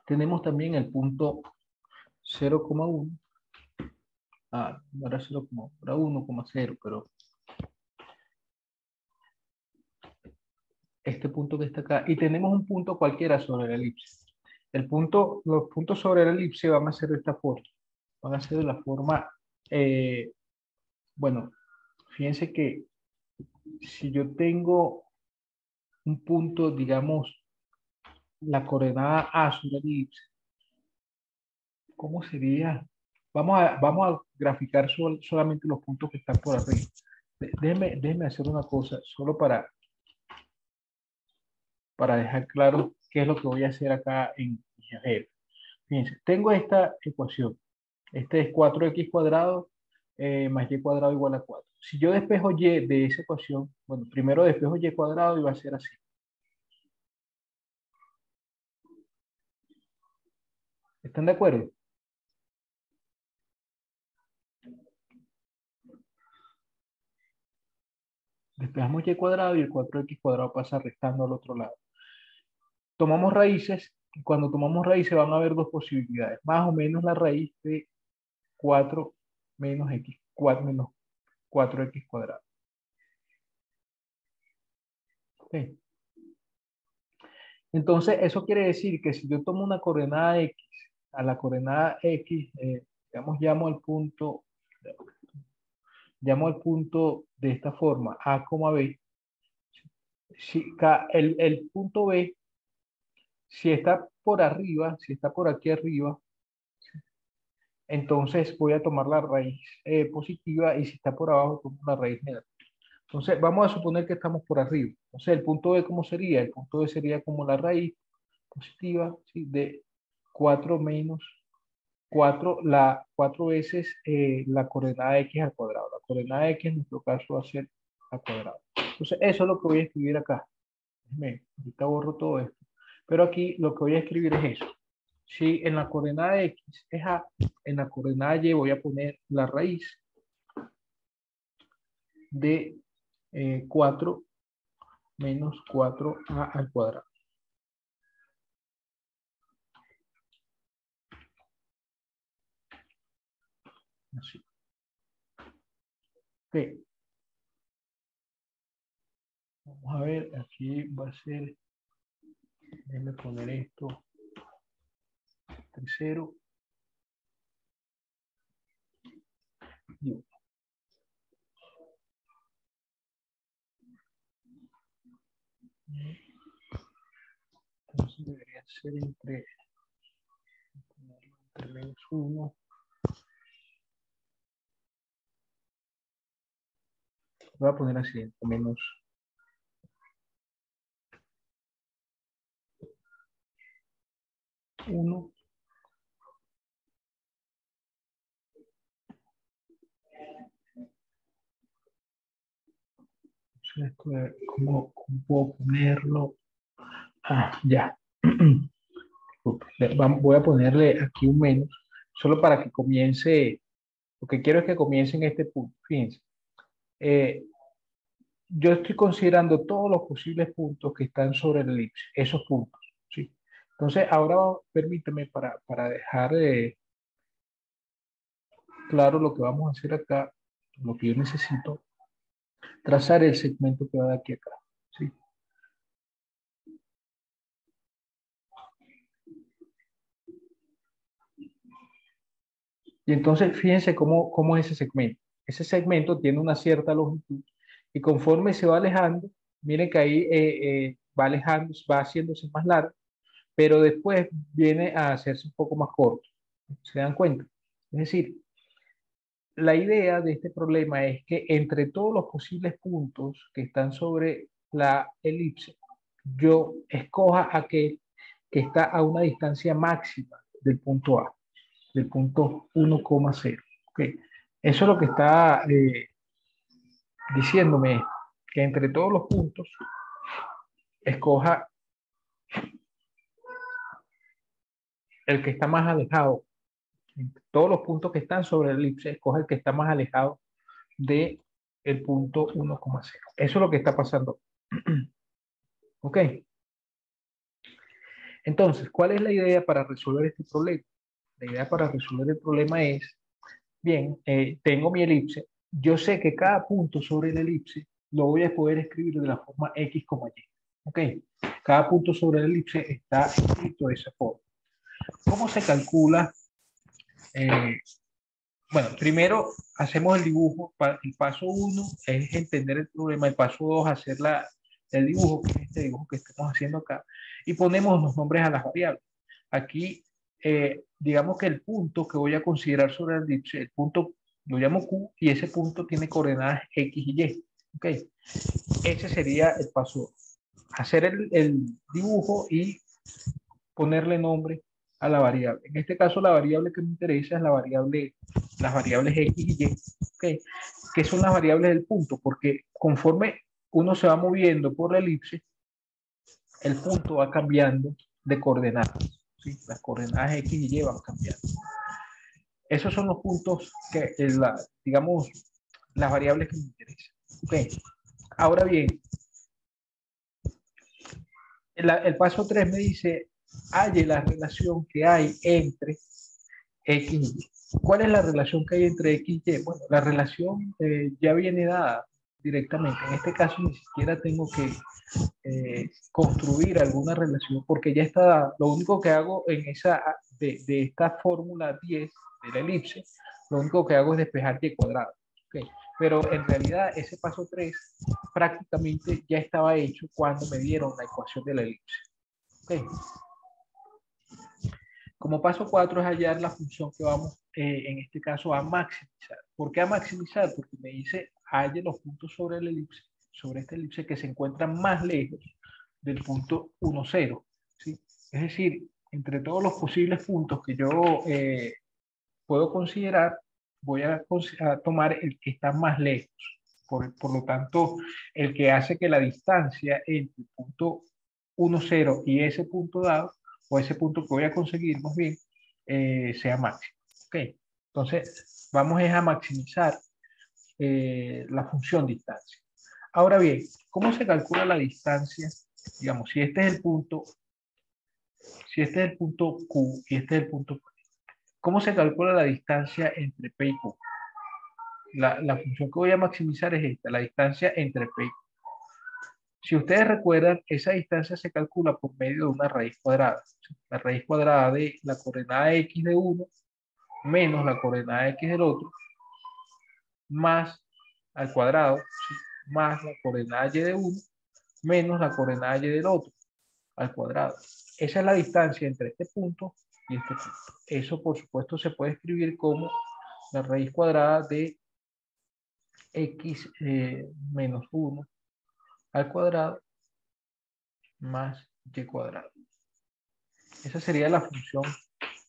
Tenemos también el punto 0,1. No era 0,1, era 1,0, pero este punto que está acá. Y tenemos un punto cualquiera sobre la elipse. Los puntos sobre la elipse van a ser de esta forma. Van a ser de la forma, bueno, fíjense que si yo tengo un punto, digamos, la coordenada A sobre la elipse, ¿cómo sería? Vamos a graficar solamente los puntos que están por arriba. Déjeme hacer una cosa, solo para dejar claro qué es lo que voy a hacer acá en GeoGebra. Fíjense, tengo esta ecuación. Este es 4x cuadrado más y cuadrado igual a 4. Si yo despejo y de esa ecuación, bueno, primero despejo y cuadrado y va a ser así. ¿Están de acuerdo? Despejamos y cuadrado y el 4x cuadrado pasa restando al otro lado. Tomamos raíces y cuando tomamos raíces van a haber dos posibilidades. Más o menos la raíz de 4 menos x, 4 menos 4x cuadrado. ¿Okay? Entonces, eso quiere decir que si yo tomo una coordenada x, a la coordenada x, digamos, llamo al punto de esta forma, a, b. Si el punto b, si está por arriba, si está por aquí arriba, entonces voy a tomar la raíz positiva y si está por abajo, tomo la raíz negativa. Entonces, vamos a suponer que estamos por arriba. Entonces, el punto B, ¿cómo sería? El punto B sería como la raíz positiva, ¿sí? De 4 menos 4, 4 veces la coordenada x al cuadrado. La coordenada x en nuestro caso va a ser al cuadrado. Entonces, eso es lo que voy a escribir acá. Ahorita borro todo esto. Pero aquí lo que voy a escribir es eso. Si en la coordenada x es a, en la coordenada y voy a poner la raíz de 4 menos 4a al cuadrado. Así. Ok. Vamos a ver, aquí va a ser, déjenme poner esto, 0 y 1. Entonces debería ser entre menos 1. Voy a poner así, menos 1. ¿Cómo puedo ponerlo? Ya. Voy a ponerle aquí un menos, solo para que comience, lo que quiero es que comience en este punto. Fíjense, yo estoy considerando todos los posibles puntos que están sobre el elipse, esos puntos, ¿sí? Entonces, ahora permíteme para dejar claro lo que vamos a hacer acá, lo que yo necesito, trazar el segmento que va de aquí a acá, ¿sí? Y entonces, fíjense cómo es ese segmento. Ese segmento tiene una cierta longitud y conforme se va alejando, miren que ahí va alejando, va haciéndose más largo, pero después viene a hacerse un poco más corto. ¿Se dan cuenta? Es decir, la idea de este problema es que entre todos los posibles puntos que están sobre la elipse, yo escoja aquel que está a una distancia máxima del punto A, del punto 1,0. Okay. Eso es lo que está diciéndome, que entre todos los puntos escoja el que está más alejado. Entre todos los puntos que están sobre la elipse, escoja el que está más alejado de el punto 1,0. Eso es lo que está pasando. Ok. Entonces, ¿cuál es la idea para resolver este problema? La idea para resolver el problema es, bien, tengo mi elipse. Yo sé que cada punto sobre la elipse lo voy a poder escribir de la forma X, Y. Ok. Cada punto sobre la elipse está escrito de esa forma. ¿Cómo se calcula? Bueno, primero hacemos el dibujo. El paso 1 es entender el problema. El paso 2, hacer el dibujo, que es este dibujo que estamos haciendo acá. Y ponemos los nombres a las variables. Aquí, digamos que el punto que voy a considerar sobre el elipse, el punto lo llamo Q y ese punto tiene coordenadas X y Y. ¿Ok? Ese sería el paso 2. Hacer el dibujo y ponerle nombre a la variable. En este caso, la variable que me interesa es las variables X y Y, ¿okay? Que son las variables del punto, porque conforme uno se va moviendo por la elipse, el punto va cambiando de coordenadas, ¿sí? Las coordenadas X y Y van cambiando. Esos son los puntos que, digamos, las variables que me interesan. Okay. Ahora bien, el paso 3 me dice, halle la relación que hay entre X y Y. ¿Cuál es la relación que hay entre X y Y? Bueno, la relación ya viene dada directamente. En este caso ni siquiera tengo que construir alguna relación porque ya está dada. Lo único que hago de esta fórmula 10 de la elipse, lo único que hago es despejar y cuadrado. Okay. Pero en realidad ese paso 3 prácticamente ya estaba hecho cuando me dieron la ecuación de la elipse. Okay. Como paso 4 es hallar la función que vamos, en este caso, a maximizar. ¿Por qué a maximizar? Porque me dice halle los puntos sobre la elipse, sobre esta elipse que se encuentran más lejos del punto 1, 0. ¿Sí? Es decir, entre todos los posibles puntos que yo puedo considerar, voy a tomar el que está más lejos. Por lo tanto, el que hace que la distancia entre el punto 1, 0 y ese punto dado, o ese punto que voy a conseguir más bien, sea máximo. Ok, entonces vamos a maximizar la función distancia. Ahora bien, ¿cómo se calcula la distancia? Digamos, si este es el punto, si este es el punto Q y este es el punto P, ¿cómo se calcula la distancia entre P y Q? La función que voy a maximizar es esta, la distancia entre P y Q. Si ustedes recuerdan, esa distancia se calcula por medio de una raíz cuadrada. La raíz cuadrada de la coordenada X de uno menos la coordenada X del otro, más al cuadrado, ¿sí? Más la coordenada Y de uno menos la coordenada Y del otro, al cuadrado. Esa es la distancia entre este punto y este punto. Eso, por supuesto, se puede escribir como la raíz cuadrada de X menos 1 al cuadrado más Y cuadrado. Esa sería la función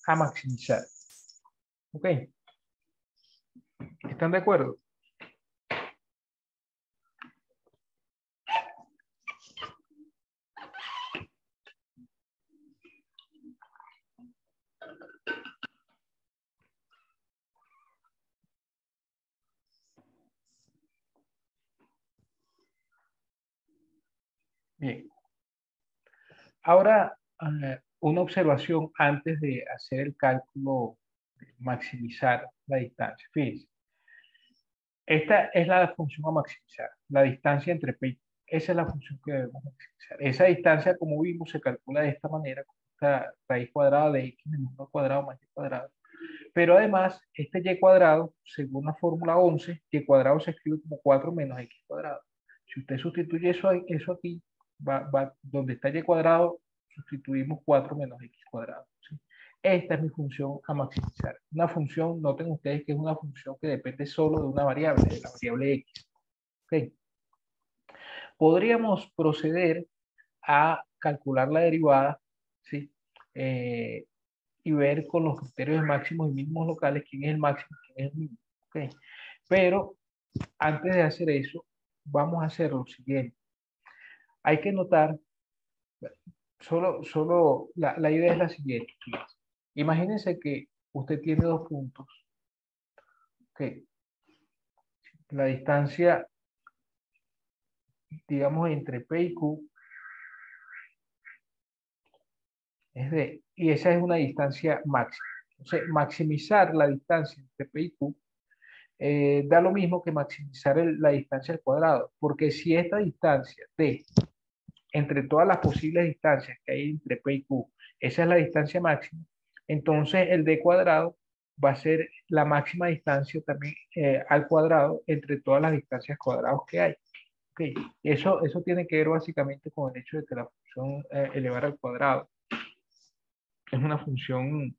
a maximizar. ¿Ok? ¿Están de acuerdo? Bien. Ahora, una observación antes de hacer el cálculo de maximizar la distancia. Fíjense, esta es la función a maximizar, la distancia entre P y Q. Esa es la función que debemos maximizar. Esa distancia, como vimos, se calcula de esta manera, con esta raíz cuadrada de X menos 1 al cuadrado más Y cuadrado. Pero además, este Y cuadrado, según la fórmula 11, Y cuadrado se escribe como 4 menos X cuadrado. Si usted sustituye eso aquí, donde está Y cuadrado, sustituimos 4 menos X cuadrado. ¿Sí? Esta es mi función a maximizar. Una función, noten ustedes que es una función que depende solo de una variable, de la variable X. ¿Okay? podríamos proceder a calcular la derivada, ¿sí? Eh, y ver con los criterios de máximos y mínimos locales quién es el máximo y quién es el mínimo. ¿Okay? Pero antes de hacer eso, vamos a hacer lo siguiente. Hay que notar, la idea es la siguiente. Imagínense que usted tiene dos puntos. ¿Okay? La distancia, digamos, entre P y Q y esa es una distancia máxima. Entonces, maximizar la distancia entre P y Q da lo mismo que maximizar la distancia al cuadrado, porque si esta distancia D, entre todas las posibles distancias que hay entre P y Q, esa es la distancia máxima, entonces el D cuadrado va a ser la máxima distancia también al cuadrado entre todas las distancias cuadrados que hay. Okay. Eso tiene que ver básicamente con el hecho de que la función elevar al cuadrado es una función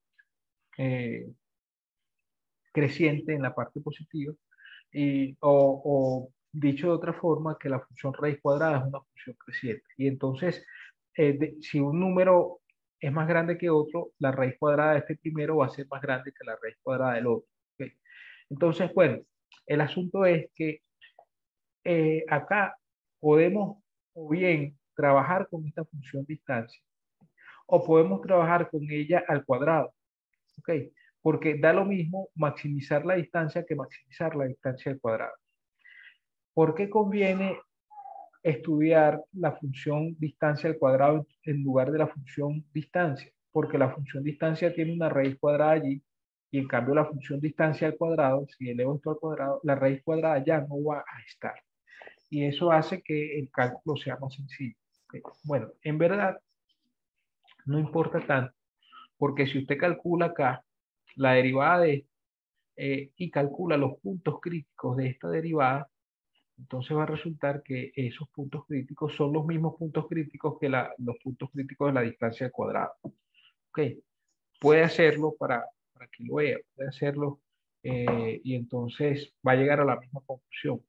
eh, creciente en la parte positiva, o dicho de otra forma, que la función raíz cuadrada es una función creciente. Y entonces, si un número es más grande que otro, la raíz cuadrada de este primero va a ser más grande que la raíz cuadrada del otro. ¿Okay? Entonces, bueno, el asunto es que acá podemos o bien trabajar con esta función distancia, o podemos trabajar con ella al cuadrado. ¿Ok? Porque da lo mismo maximizar la distancia que maximizar la distancia al cuadrado. ¿Por qué conviene estudiar la función distancia al cuadrado en lugar de la función distancia? Porque la función distancia tiene una raíz cuadrada allí y en cambio la función distancia al cuadrado, si elevo esto al cuadrado, la raíz cuadrada ya no va a estar. Y eso hace que el cálculo sea más sencillo. ¿Okay? Bueno, en verdad no importa tanto, porque si usted calcula acá la derivada de y calcula los puntos críticos de esta derivada, entonces va a resultar que esos puntos críticos son los mismos puntos críticos que los puntos críticos de la distancia al cuadrado. ¿Ok? Puede hacerlo para que lo vea, puede hacerlo y entonces va a llegar a la misma conclusión.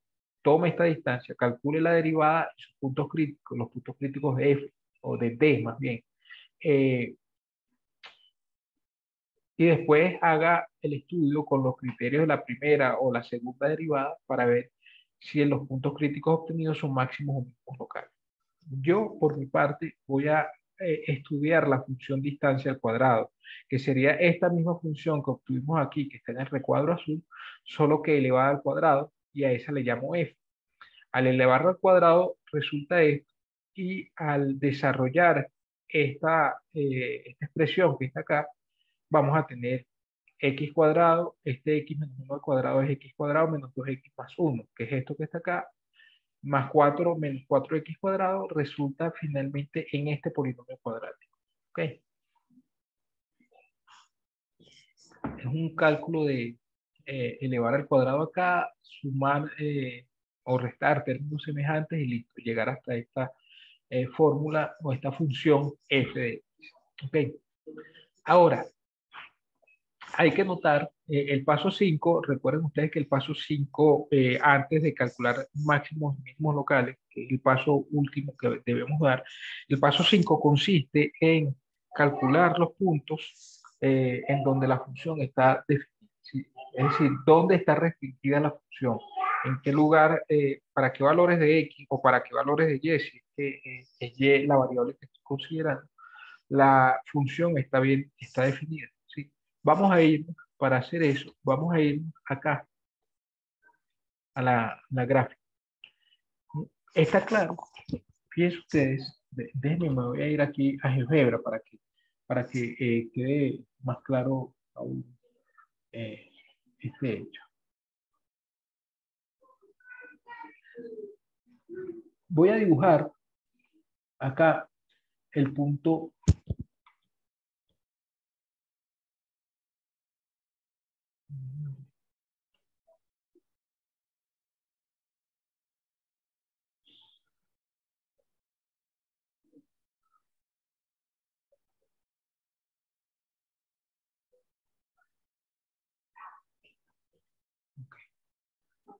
Tome esta distancia, calcule la derivada y sus puntos críticos, los puntos críticos de F o de D más bien. Y después haga el estudio con los criterios de la primera o la segunda derivada para ver si en los puntos críticos obtenidos son máximos o mínimos locales. Yo, por mi parte, voy a estudiar la función distancia al cuadrado, que sería esta misma función que obtuvimos aquí, que está en el recuadro azul, solo que elevada al cuadrado, y a esa le llamo f. Al elevarla al cuadrado resulta esto, y al desarrollar esta expresión que está acá, vamos a tener x cuadrado, este x menos 1 al cuadrado es x cuadrado menos 2x más 1, que es esto que está acá, más 4 menos 4x cuadrado, resulta finalmente en este polinomio cuadrático. ¿Ok? Es un cálculo de elevar al cuadrado acá, sumar o restar términos semejantes y listo, llegar hasta esta fórmula o esta función f de x. ¿Ok? Ahora, hay que notar el paso 5, recuerden ustedes que el paso 5, antes de calcular máximos y mínimos locales, que es el paso último que debemos dar, el paso 5 consiste en calcular los puntos en donde la función está definida. ¿Sí? Es decir, dónde está restringida la función, en qué lugar, para qué valores de x o para qué valores de y, si es y la variable que estoy considerando, la función está bien, está definida. ¿Sí? Vamos a ir, para hacer eso, vamos a ir acá a la gráfica. Está claro, fíjense ustedes, déjenme, me voy a ir aquí a GeoGebra para que quede más claro aún este hecho. Voy a dibujar acá el punto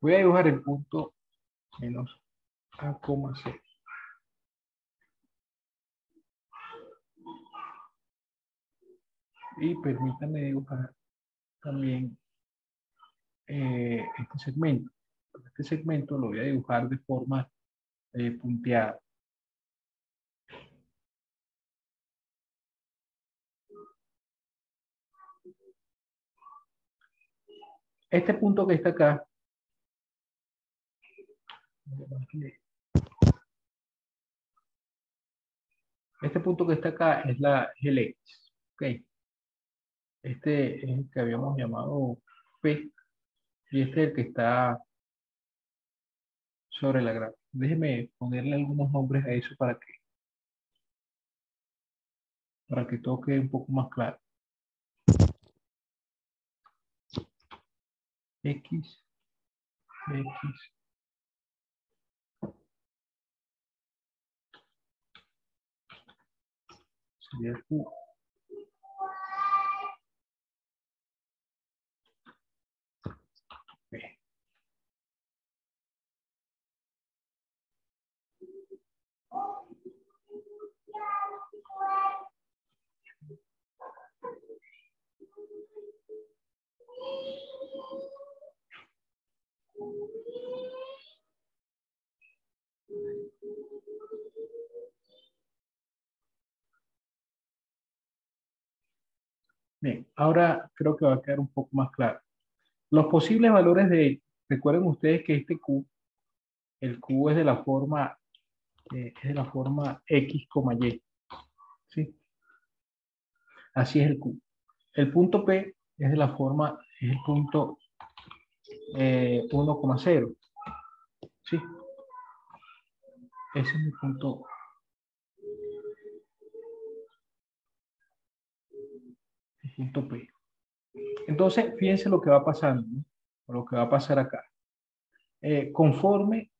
voy a dibujar el punto menos A, C. Y permítanme dibujar también este segmento. Este segmento lo voy a dibujar de forma punteada. Este punto que está acá, este punto que está acá es el X. ¿Okay? Este es el que habíamos llamado P y este es el que está sobre la gráfica. Déjeme ponerle algunos nombres a eso para que todo quede un poco más claro. X, X. Sería Q. P. Bien, ahora creo que va a quedar un poco más claro. Los posibles valores recuerden ustedes que este Q, el Q es de la forma X, Y. ¿Sí? Así es el Q. El punto P es de la forma, es el punto 1,0. ¿Sí? Ese es mi punto, el punto P. Entonces, fíjense lo que va pasando, ¿no? O lo que va a pasar acá. Conforme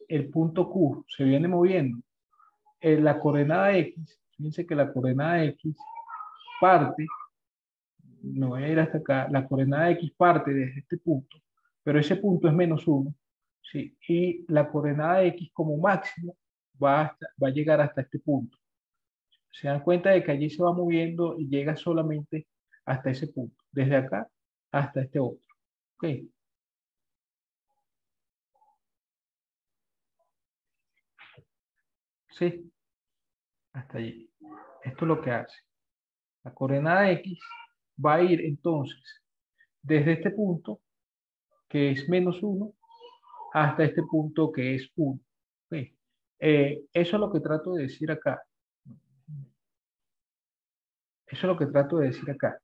el punto Q se viene moviendo, la coordenada X, fíjense que la coordenada X parte, me voy a ir hasta acá, la coordenada X parte desde este punto, pero ese punto es -1, ¿sí? Y la coordenada X como máximo va a llegar hasta este punto. Se dan cuenta de que allí se va moviendo y llega solamente hasta ese punto, desde acá hasta este otro. ¿Ok? Sí, hasta allí. Esto es lo que hace. La coordenada X va a ir entonces desde este punto, que es -1, hasta este punto que es 1. ¿Ok? Eso es lo que trato de decir acá. Eso es lo que trato de decir acá.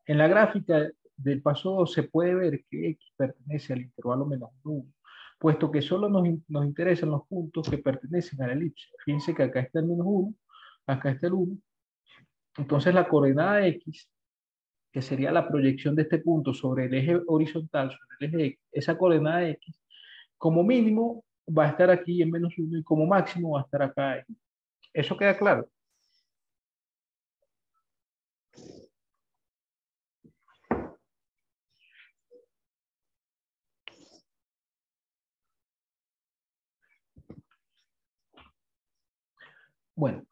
En la gráfica del paso 2 se puede ver que X pertenece al intervalo -1, puesto que solo nos interesan los puntos que pertenecen a la elipse. Fíjense que acá está el -1, acá está el 1. Entonces la coordenada X, que sería la proyección de este punto sobre el eje horizontal, sobre el eje X, esa coordenada X, como mínimo va a estar aquí en -1 y como máximo va a estar acá. ¿Eso queda claro? Bueno,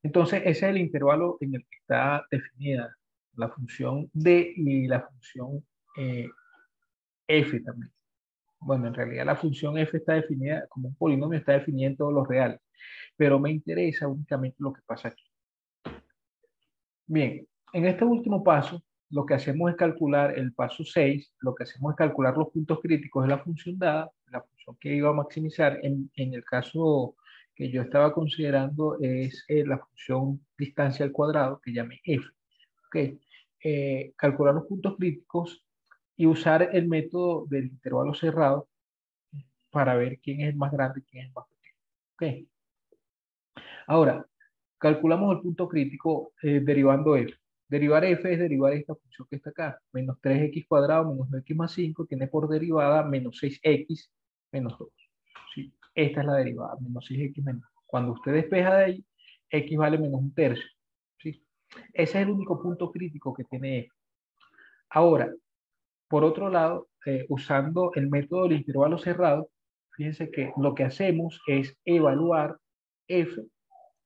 entonces ese es el intervalo en el que está definida la función D y la función F también. Bueno, en realidad la función F está definida como un polinomio, está definida en todos los reales, pero me interesa únicamente lo que pasa aquí. Bien, en este último paso, lo que hacemos es calcular el paso 6, lo que hacemos es calcular los puntos críticos de la función dada, la función que iba a maximizar. En el caso que yo estaba considerando es la función distancia al cuadrado, que llamé f. ¿Okay? Calcular los puntos críticos y usar el método del intervalo cerrado para ver quién es el más grande y quién es el más pequeño. ¿Okay? Ahora, calculamos el punto crítico derivando f. Derivar f es derivar esta función que está acá. Menos 3x cuadrado menos x más 5 tiene por derivada menos 6x menos 2. ¿Sí? Esta es la derivada, menos 6x menos 2. Cuando usted despeja de ahí, x vale menos un tercio. ¿Sí? Ese es el único punto crítico que tiene f. Ahora, Por otro lado, usando el método del intervalo cerrado, fíjense que lo que hacemos es evaluar f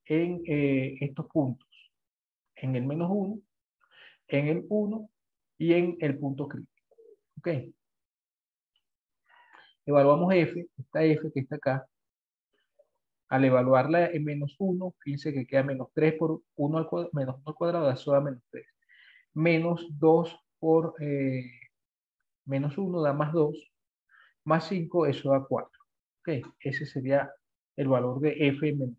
en estos puntos, en el -1, en el 1 y en el punto crítico. ¿Ok? Evaluamos esta f que está acá. Al evaluarla en -1, fíjense que queda -3 por 1 al cuadrado, -1 al cuadrado, eso da -3. -2 por -1 da +2, +5, eso da 4. ¿Ok? Ese sería el valor de f en -1.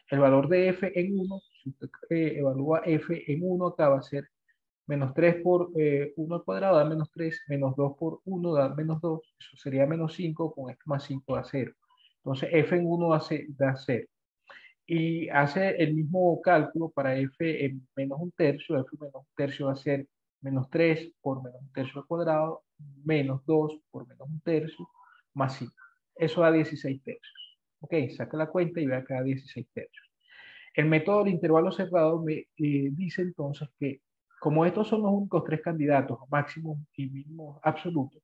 El valor de f en 1, si usted evalúa f en 1, acá va a ser -3 por 1 al cuadrado da -3, -2 por 1 da -2, eso sería -5, con esto +5 da 0. Entonces f en 1 da 0. Y hace el mismo cálculo para f en -1/3, f menos 1/3 va a ser -3 por -1/3 al cuadrado, -2 por -1/3, +5. Eso da 16 tercios. Ok, saca la cuenta y ve acá 16 tercios. El método de intervalo cerrado me dice entonces que como estos son los únicos tres candidatos, máximos y mínimos absolutos,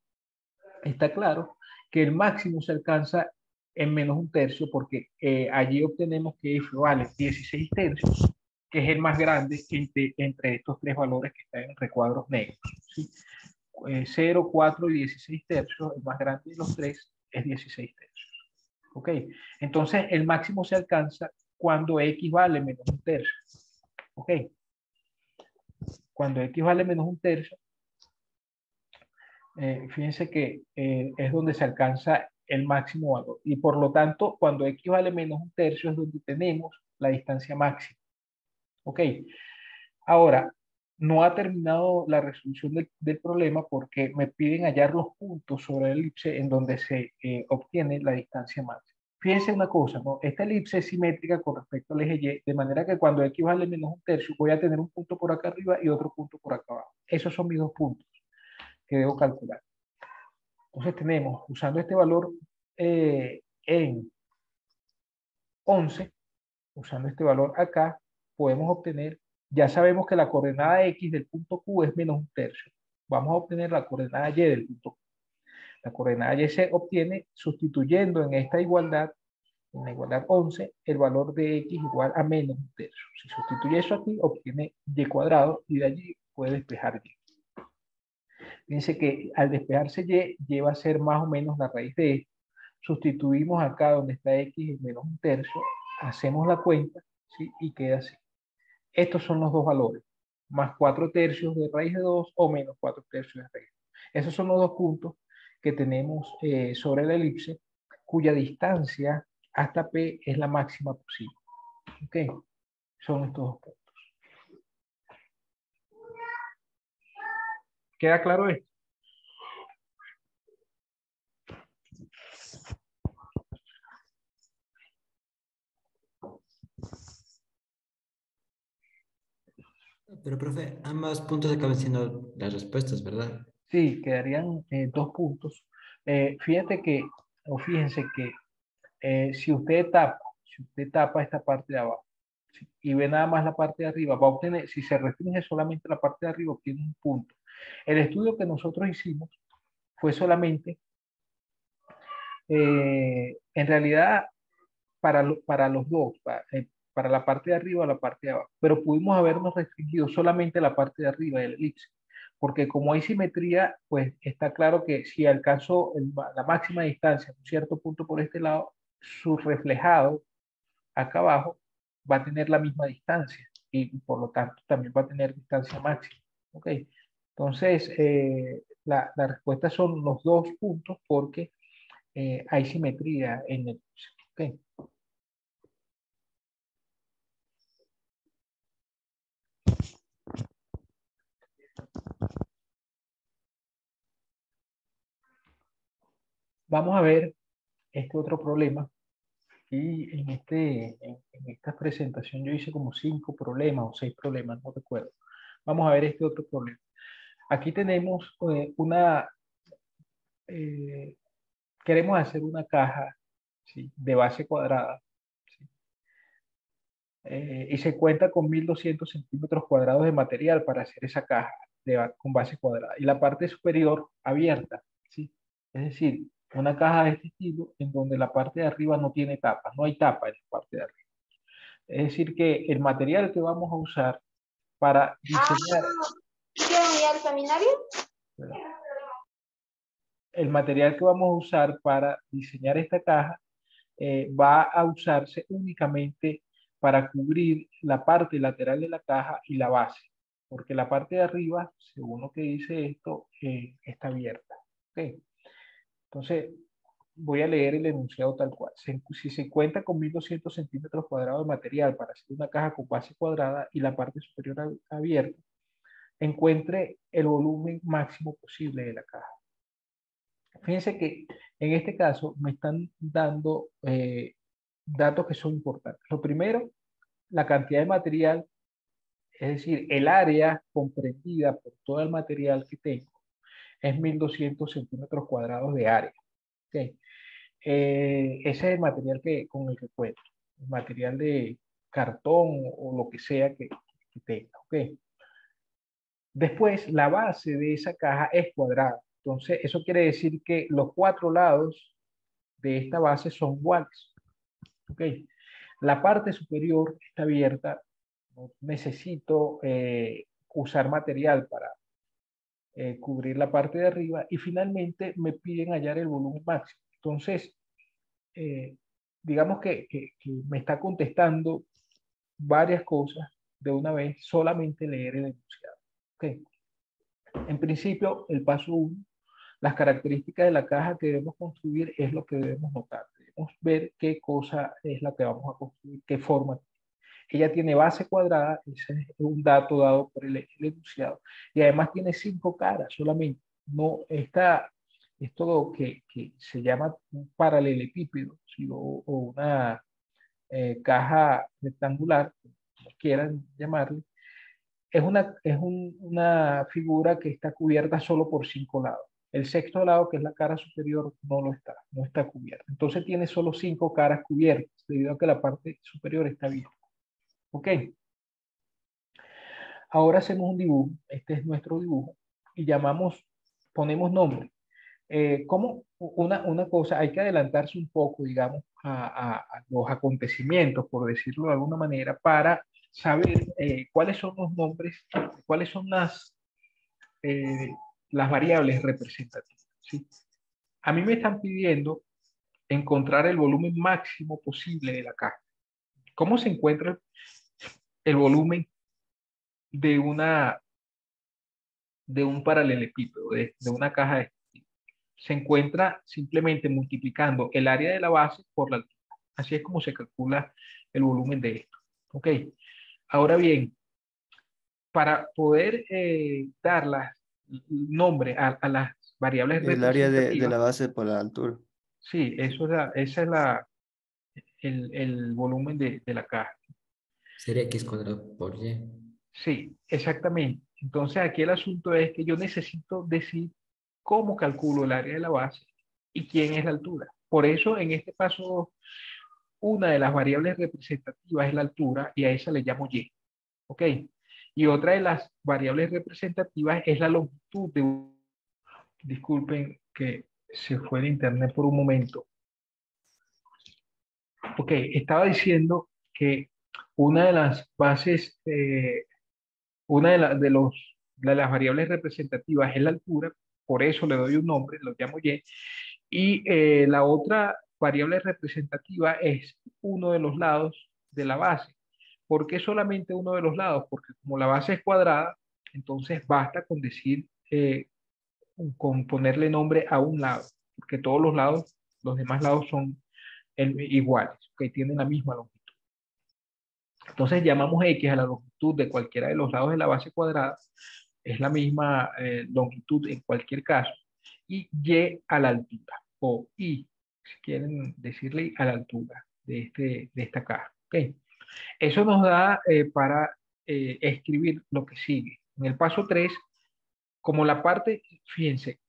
está claro que el máximo se alcanza en -1/3 porque allí obtenemos que f vale 16 tercios, que es el más grande entre estos tres valores que están en recuadros negros. ¿Sí? 0, 4 y 16 tercios, el más grande de los tres es 16 tercios. ¿Ok? Entonces el máximo se alcanza cuando x vale -1/3. ¿Ok? Cuando x vale -1/3, fíjense que es donde se alcanza el máximo valor. Y por lo tanto, cuando x vale -1/3 es donde tenemos la distancia máxima. ¿Ok? Ahora, no ha terminado la resolución del problema porque me piden hallar los puntos sobre la elipse en donde se obtiene la distancia máxima. Fíjense una cosa, ¿no? Esta elipse es simétrica con respecto al eje Y, de manera que cuando x vale -1/3 voy a tener un punto por acá arriba y otro punto por acá abajo. Esos son mis dos puntos que debo calcular. Entonces tenemos, usando este valor en 11, usando este valor acá, podemos obtener, ya sabemos que la coordenada X del punto Q es -1/3. Vamos a obtener la coordenada Y del punto Q. La coordenada Y se obtiene sustituyendo en esta igualdad, en la igualdad 11, el valor de X igual a -1/3. Si sustituye eso aquí, obtiene Y cuadrado y de allí puede despejar Y. Fíjense que al despejarse Y va a ser más o menos la raíz de esto. Sustituimos acá donde está X en -1/3, hacemos la cuenta, ¿sí? Y queda así. Estos son los dos valores, más 4 tercios de raíz de 2 o menos 4 tercios de raíz de 2. Esos son los dos puntos que tenemos sobre la elipse, cuya distancia hasta P es la máxima posible. ¿Ok? Son estos dos puntos. ¿Queda claro esto? Pero, profe, ambos puntos acaban siendo las respuestas, ¿verdad? Sí, quedarían dos puntos. Fíjate que, o fíjense que si usted tapa esta parte de abajo, ¿sí? Y ve nada más la parte de arriba, va a obtener, si se restringe solamente la parte de arriba, obtiene un punto. El estudio que nosotros hicimos fue solamente, en realidad, para los dos, para la parte de arriba o la parte de abajo, pero pudimos habernos restringido solamente la parte de arriba del elipse, porque como hay simetría, pues está claro que si alcanzo la máxima distancia en un cierto punto por este lado, su reflejado acá abajo va a tener la misma distancia y por lo tanto también va a tener distancia máxima. ¿Ok? Entonces, la respuesta son los dos puntos porque hay simetría en el... ¿Ok? Vamos a ver este otro problema. Y en esta presentación yo hice como 5 problemas o 6 problemas, no recuerdo. Vamos a ver este otro problema. Aquí tenemos eh, queremos hacer una caja, ¿sí? De base cuadrada, ¿sí? Y se cuenta con 1200 centímetros cuadrados de material para hacer esa caja. con base cuadrada y la parte superior abierta, ¿sí? Es decir, una caja de este estilo en donde la parte de arriba no tiene tapa, no hay tapa en la parte de arriba. Es decir, que el material que vamos a usar para diseñar, ¿Quieren ir al seminario? el material que vamos a usar para diseñar esta caja va a usarse únicamente para cubrir la parte lateral de la caja y la base, porque la parte de arriba, según lo que dice esto, está abierta. ¿Okay? Entonces, voy a leer el enunciado tal cual. Si se cuenta con 1200 centímetros cuadrados de material para hacer una caja con base cuadrada y la parte superior abierta, encuentre el volumen máximo posible de la caja. Fíjense que en este caso me están dando datos que son importantes. Lo primero, la cantidad de material, es decir, el área comprendida por todo el material que tengo, es 1200 centímetros cuadrados de área. ¿Okay? Ese es el material con el que cuento, el material de cartón o lo que sea que tenga. ¿Okay? Después, la base de esa caja es cuadrada. Entonces, eso quiere decir que los 4 lados de esta base son iguales. ¿Ok? La parte superior está abierta. No necesito usar material para cubrir la parte de arriba. Y finalmente me piden hallar el volumen máximo. Entonces, eh, digamos que me está contestando varias cosas de una vez, solamente leer el enunciado. ¿Ok? En principio, el paso 1, las características de la caja que debemos construir es lo que debemos notar. Debemos ver qué cosa es la que vamos a construir, qué forma. Ella tiene base cuadrada, ese es un dato dado por el enunciado, y además tiene 5 caras solamente. No está esto que se llama un paralelepípedo, ¿sí? O una caja rectangular, como quieran llamarle, una figura que está cubierta solo por 5 lados. El sexto lado, que es la cara superior, no está cubierta. Entonces tiene solo 5 caras cubiertas, debido a que la parte superior está abierta. ¿Ok? Ahora hacemos un dibujo. Este es nuestro dibujo. Y ponemos nombre. Como una cosa, hay que adelantarse un poco, digamos, a los acontecimientos, por decirlo de alguna manera, para saber cuáles son los nombres, cuáles son eh, las variables representativas. ¿Sí? A mí me están pidiendo encontrar el volumen máximo posible de la caja. ¿Cómo se encuentra el volumen de de un paralelepípedo, de una caja de este tipo? Se encuentra simplemente multiplicando el área de la base por la altura. Así es como se calcula el volumen de esto. ¿Ok? Ahora bien, para poder dar nombre a las variables El área de representativas, la base por la altura. sí, ese es el volumen de la caja. Sería x cuadrado por y. Sí, exactamente. Entonces aquí el asunto es que yo necesito decir cómo calculo el área de la base y quién es la altura. Por eso en este paso, una de las variables representativas es la altura y a esa le llamo y. ¿Ok? Y otra de las variables representativas es la longitud Disculpen que se fue el internet por un momento. Ok, estaba diciendo que una de las bases, una de las variables representativas es la altura, por eso le doy un nombre, lo llamo y. Y la otra variable representativa es uno de los lados de la base. ¿Por qué solamente uno de los lados? Porque como la base es cuadrada, entonces basta con decir, con ponerle nombre a un lado, porque todos los lados, los demás lados son iguales, que tienen la misma longitud. Entonces llamamos X a la longitud de cualquiera de los lados de la base cuadrada, es la misma longitud en cualquier caso, y Y a la altura, o I, si quieren decirle a la altura de esta caja. ¿Okay? Eso nos da para escribir lo que sigue. En el paso 3, como la parte, fíjense,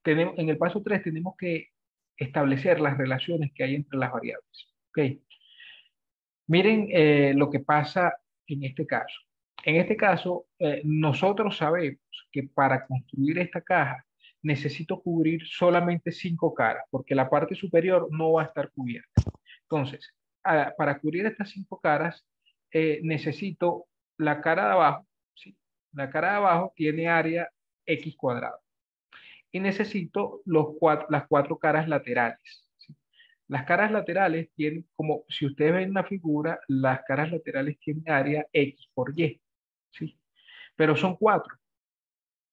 en el paso 3 tenemos que establecer las relaciones que hay entre las variables. ¿Okay? Miren lo que pasa en este caso. En este caso, nosotros sabemos que para construir esta caja necesito cubrir solamente 5 caras, porque la parte superior no va a estar cubierta. Entonces, para cubrir estas 5 caras, necesito la cara de abajo, ¿sí? La cara de abajo tiene área X cuadrado. Y necesito las 4 caras laterales, ¿sí? Las caras laterales tienen, como si ustedes ven la figura, las caras laterales tienen área X por Y, ¿sí? Pero son 4.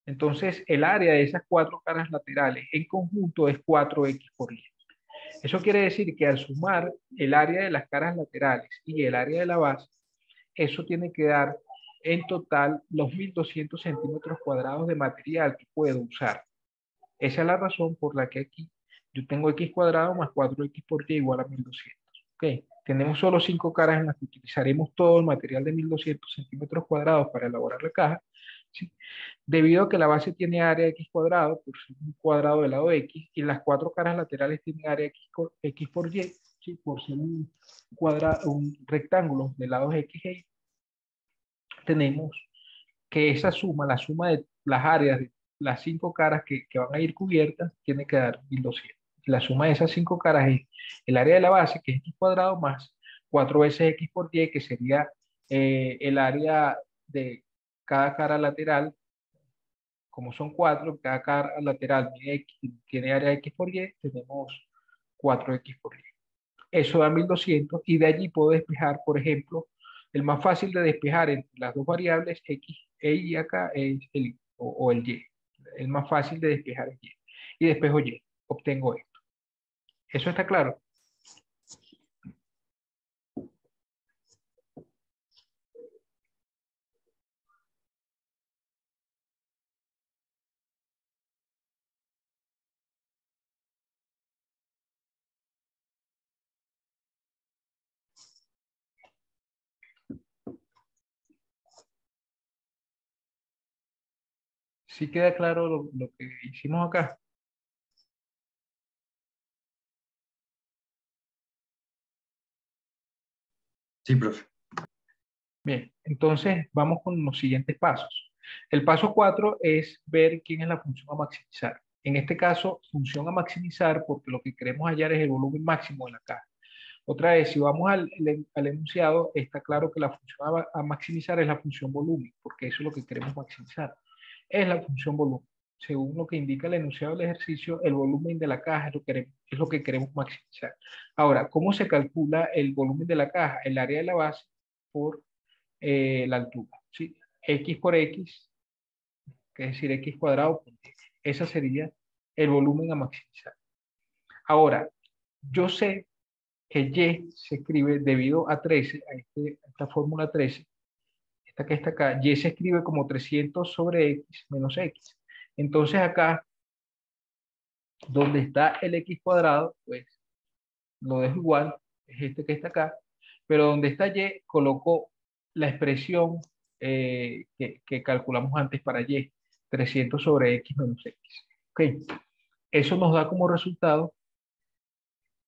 Entonces, el área de esas 4 caras laterales en conjunto es 4X por Y. Eso quiere decir que al sumar el área de las caras laterales y el área de la base, eso tiene que dar en total los 1200 centímetros cuadrados de material que puedo usar. Esa es la razón por la que aquí yo tengo X cuadrado más 4X por Y igual a 1200. ¿Okay? Tenemos solo 5 caras en las que utilizaremos todo el material de 1200 centímetros cuadrados para elaborar la caja, ¿sí? Debido a que la base tiene área X cuadrado por ser un cuadrado del lado X y las 4 caras laterales tienen área X por Y, ¿sí? Por ser un rectángulo de lados X e Y, tenemos que esa suma, la suma de las áreas de las 5 caras que van a ir cubiertas, tiene que dar 1200. La suma de esas 5 caras es el área de la base, que es X cuadrado, más 4 veces X por Y, que sería el área de cada cara lateral. Como son 4, cada cara lateral tiene área X por Y, tenemos 4X por Y. Eso da 1200 y de allí puedo despejar, por ejemplo, el más fácil de despejar entre las dos variables X e Y acá es el Y. El más fácil de despejar es Y. Y despejo Y, obtengo esto. ¿Eso está claro? ¿Sí queda claro lo que hicimos acá? Sí, profe. Bien, entonces vamos con los siguientes pasos. El paso 4 es ver quién es la función a maximizar. En este caso, función a maximizar porque lo que queremos hallar es el volumen máximo de la caja. Otra vez, si vamos al enunciado, está claro que la función a maximizar es la función volumen, porque eso es lo que queremos maximizar. Es la función volumen. Según lo que indica el enunciado del ejercicio, el volumen de la caja es lo que queremos maximizar. Ahora, ¿cómo se calcula el volumen de la caja? El área de la base por la altura, ¿sí? X por X, que es decir, X cuadrado por Y. Ese sería el volumen a maximizar. Ahora, yo sé que Y se escribe debido a 13, a esta fórmula 13, esta que está acá, Y se escribe como 300 sobre X menos X. Entonces acá, donde está el X cuadrado, pues lo dejo igual, es este que está acá, pero donde está Y, coloco la expresión que calculamos antes para Y, 300 sobre X menos X. Ok, eso nos da como resultado,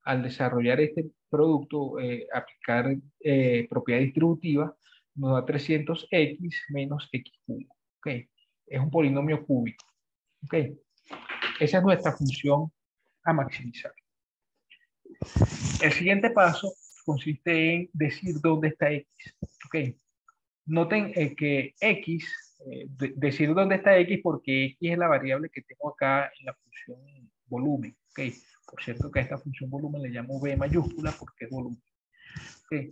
al desarrollar este producto, aplicar propiedad distributiva, nos da 300x menos x cubo. ¿Okay? Es un polinomio cúbico. ¿Okay? Esa es nuestra función a maximizar. El siguiente paso consiste en decir dónde está x. ¿Okay? Noten que x, decir dónde está x porque x es la variable que tengo acá en la función volumen. ¿Okay? Por cierto que a esta función volumen le llamo b mayúscula porque es volumen. ¿Okay?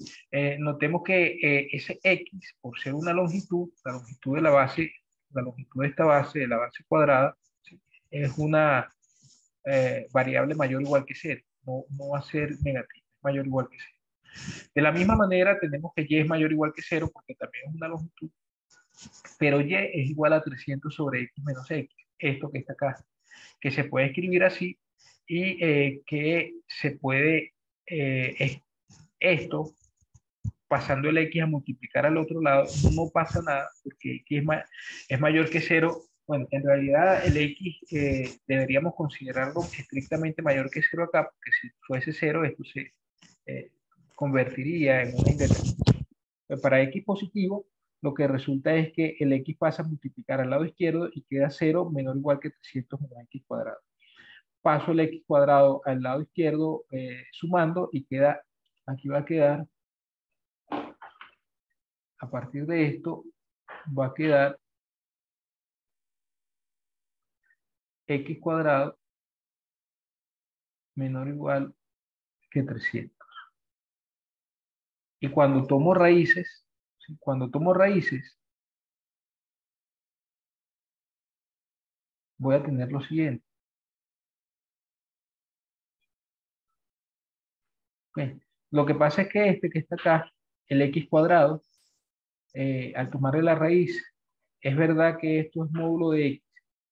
Notemos que ese x, por ser una longitud, la longitud de la base, la longitud de esta base, de la base cuadrada, ¿sí? Es una variable mayor o igual que 0. No va a ser negativa, es mayor o igual que 0. De la misma manera tenemos que y es mayor o igual que 0 porque también es una longitud, pero y es igual a 300 sobre x menos x, esto que está acá, que se puede escribir así y que se puede, esto, pasando el x a multiplicar al otro lado, no pasa nada porque x es mayor que 0. Bueno, en realidad el x deberíamos considerarlo estrictamente mayor que 0 acá, porque si fuese 0 esto se convertiría en una indeterminación. Para x positivo lo que resulta es que el x pasa a multiplicar al lado izquierdo y queda 0 menor o igual que 300 menos x cuadrado. Paso el x cuadrado al lado izquierdo sumando y queda, aquí va a quedar, a partir de esto, va a quedar x cuadrado menor o igual que 300. Y cuando tomo raíces, ¿sí? Cuando tomo raíces, voy a tener lo siguiente. Okay. Lo que pasa es que este que está acá, el x cuadrado, al tomarle la raíz, es verdad que esto es módulo de x,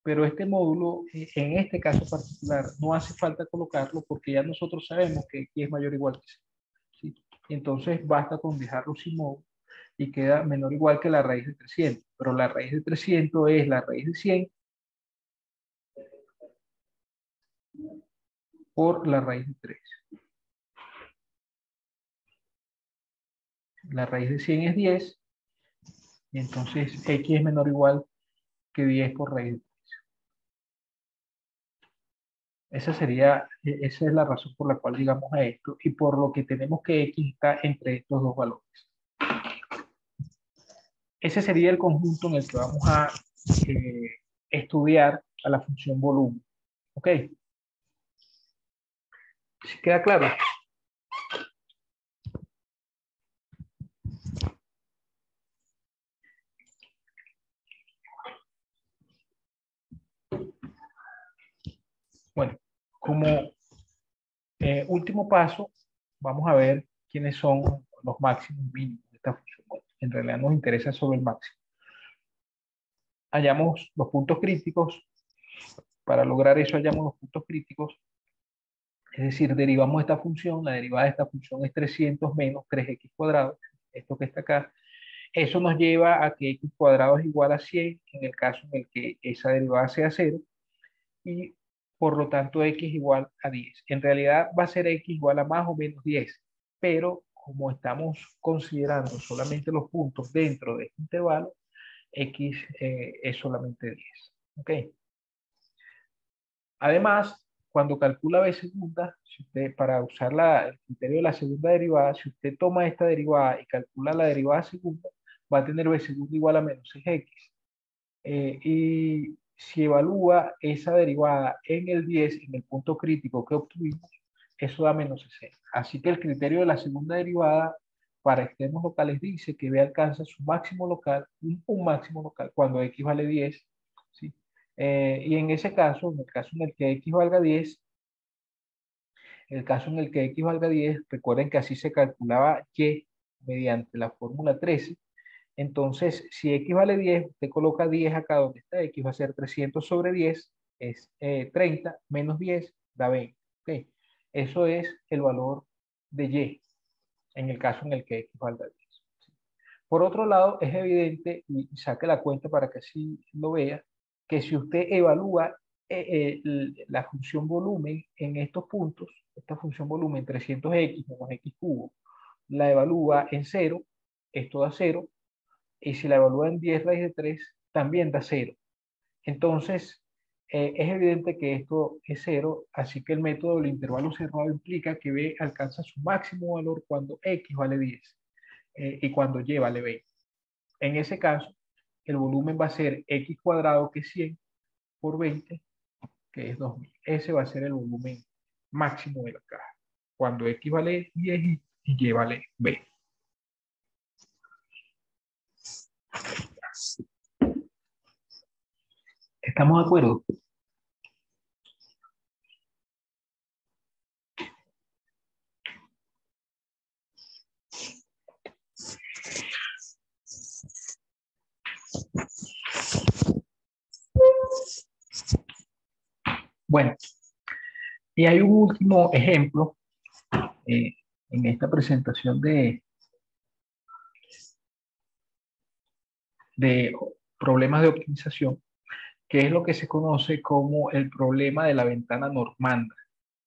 pero este módulo, en este caso particular, no hace falta colocarlo porque ya nosotros sabemos que x es mayor o igual que 0. ¿Sí? Entonces basta con dejarlo sin módulo y queda menor o igual que la raíz de 300. Pero la raíz de 300 es la raíz de 100 por la raíz de 3. La raíz de 100 es 10, y entonces x es menor o igual que 10 por raíz de 3. Esa es la razón por la cual llegamos a esto y por lo que tenemos que x está entre estos dos valores. Ese sería el conjunto en el que vamos a estudiar a la función volumen. ¿Ok? ¿Sí queda claro? Bueno, como último paso, vamos a ver quiénes son los máximos y mínimos de esta función. Bueno, en realidad nos interesa solo el máximo. Hallamos los puntos críticos. Para lograr eso hallamos los puntos críticos. Es decir, derivamos esta función. La derivada de esta función es 300 menos 3x cuadrado. Esto que está acá. Eso nos lleva a que x cuadrado es igual a 100 en el caso en el que esa derivada sea 0. Y por lo tanto x igual a 10. En realidad va a ser x igual a más o menos 10, pero como estamos considerando solamente los puntos dentro de este intervalo, x es solamente 10. ¿Ok? Además, cuando calcula b segunda, si usted, para usar el criterio de la segunda derivada, si usted toma esta derivada y calcula la derivada segunda, va a tener b segunda igual a menos 6x. Y si evalúa esa derivada en el 10, en el punto crítico que obtuvimos, eso da menos 60. Así que el criterio de la segunda derivada para extremos locales dice que B alcanza su máximo local, un máximo local, cuando X vale 10. ¿Sí? Y en ese caso, en el caso en el que X valga 10, recuerden que así se calculaba Y mediante la fórmula 13. Entonces, si x vale 10, usted coloca 10 acá donde está x, va a ser 300 sobre 10, es 30, menos 10, da 20. ¿Okay? Eso es el valor de y, en el caso en el que x valga 10. Por otro lado, es evidente, y saque la cuenta para que así lo vea, que si usted evalúa la función volumen en estos puntos, esta función volumen 300x menos x cubo, la evalúa en 0, esto da 0, y si la evalúa en 10 raíz de 3, también da 0. Entonces, es evidente que esto es 0, así que el método del intervalo cerrado implica que B alcanza su máximo valor cuando X vale 10 y cuando Y vale 20. En ese caso, el volumen va a ser X cuadrado, que es 100, por 20, que es 2000. Ese va a ser el volumen máximo de la caja, cuando X vale 10 y Y vale 20. ¿Estamos de acuerdo? Bueno, y hay un último ejemplo en esta presentación de problemas de optimización, que es lo que se conoce como el problema de la ventana normanda.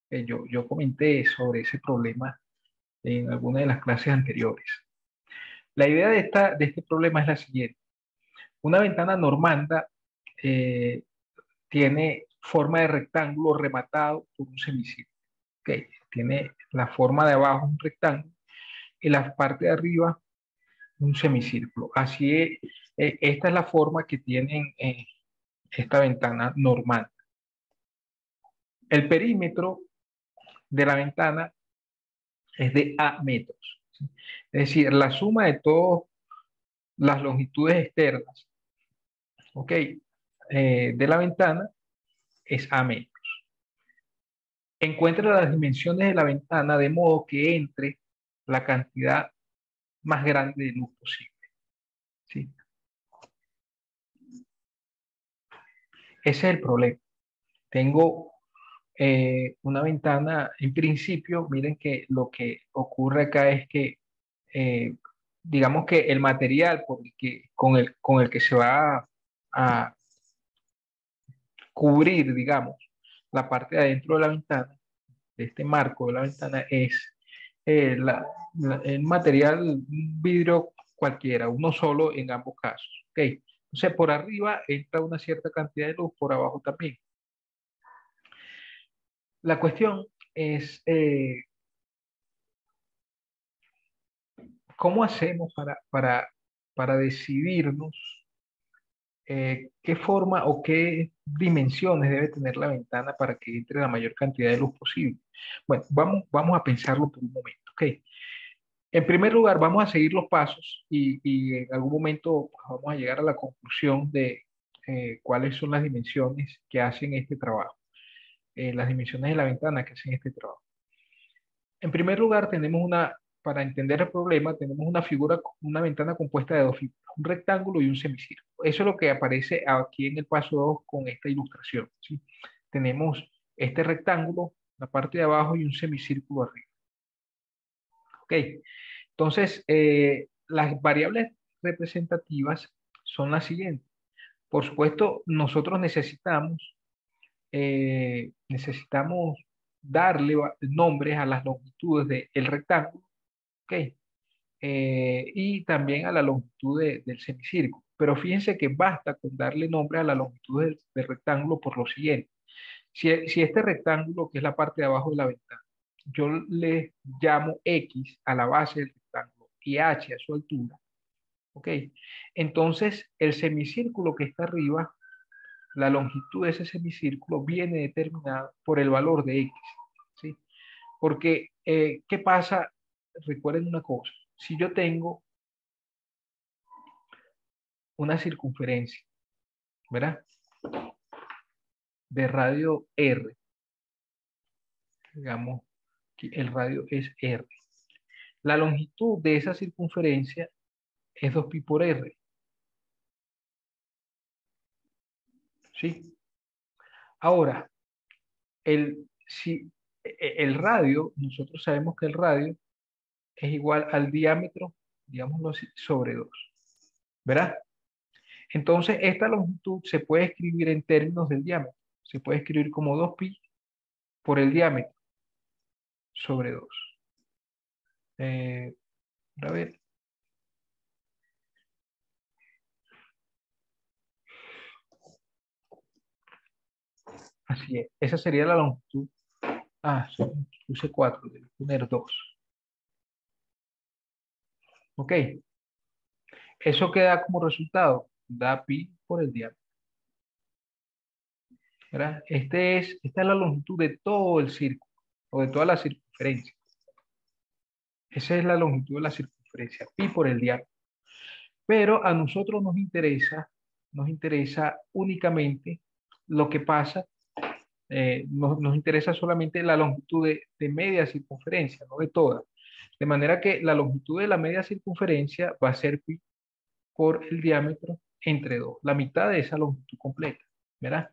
Yo comenté sobre ese problema en alguna de las clases anteriores. La idea de este problema es la siguiente. Una ventana normanda tiene forma de rectángulo rematado por un semicírculo. Okay. Tiene la forma de abajo un rectángulo y la parte de arriba un semicírculo. Así es, esta es la forma que tienen esta ventana normal. El perímetro de la ventana es de A metros, ¿sí? Es decir, la suma de todas las longitudes externas, ¿ok? De la ventana es A metros. Encuentra las dimensiones de la ventana de modo que entre la cantidad más grande de luz posible, ¿sí? Ese es el problema. Tengo una ventana, en principio, miren que lo que ocurre acá es que, digamos que el material con el que se va a cubrir, digamos, la parte de adentro de la ventana, de este marco de la ventana, es el material, un vidrio cualquiera, uno solo en ambos casos. ¿Okay? Entonces, por arriba entra una cierta cantidad de luz, por abajo también. La cuestión es, ¿cómo hacemos para decidirnos qué forma o qué dimensiones debe tener la ventana para que entre la mayor cantidad de luz posible? Bueno, vamos a pensarlo por un momento, ¿ok? En primer lugar, vamos a seguir los pasos y en algún momento pues, vamos a llegar a la conclusión de cuáles son las dimensiones que hacen este trabajo, las dimensiones de la ventana que hacen este trabajo. En primer lugar, para entender el problema, tenemos una figura, una ventana compuesta de dos figuras, un rectángulo y un semicírculo. Eso es lo que aparece aquí en el paso 2 con esta ilustración, ¿sí? Tenemos este rectángulo, la parte de abajo y un semicírculo arriba. Ok, entonces las variables representativas son las siguientes. Por supuesto, nosotros necesitamos darle nombres a las longitudes del rectángulo, ¿ok? Y también a la longitud del semicírculo. Pero fíjense que basta con darle nombre a la longitud del rectángulo por lo siguiente. Si este rectángulo, que es la parte de abajo de la ventana, yo le llamo X a la base del rectángulo y H a su altura, ¿ok? Entonces, el semicírculo que está arriba, la longitud de ese semicírculo viene determinada por el valor de X, ¿sí? Porque, ¿qué pasa? Recuerden una cosa, si yo tengo una circunferencia, ¿verdad? De radio R, digamos que el radio es R. La longitud de esa circunferencia es 2pi por R, ¿sí? Ahora, el radio, nosotros sabemos que el radio es igual al diámetro, digámoslo así, sobre 2, ¿verdad? Entonces, esta longitud se puede escribir en términos del diámetro. Se puede escribir como 2pi por el diámetro sobre 2. A ver. Así es. Esa sería la longitud. Ah, puse 4, debo poner 2. Ok. Eso que da como resultado, da pi por el diámetro, ¿verdad? Esta es la longitud de todo el círculo, o de toda la circunferencia. Esa es la longitud de la circunferencia, pi por el diámetro. Pero a nosotros nos interesa únicamente lo que pasa, nos interesa solamente la longitud de media circunferencia, no de toda. De manera que la longitud de la media circunferencia va a ser pi por el diámetro entre 2, la mitad de esa longitud completa, ¿verdad?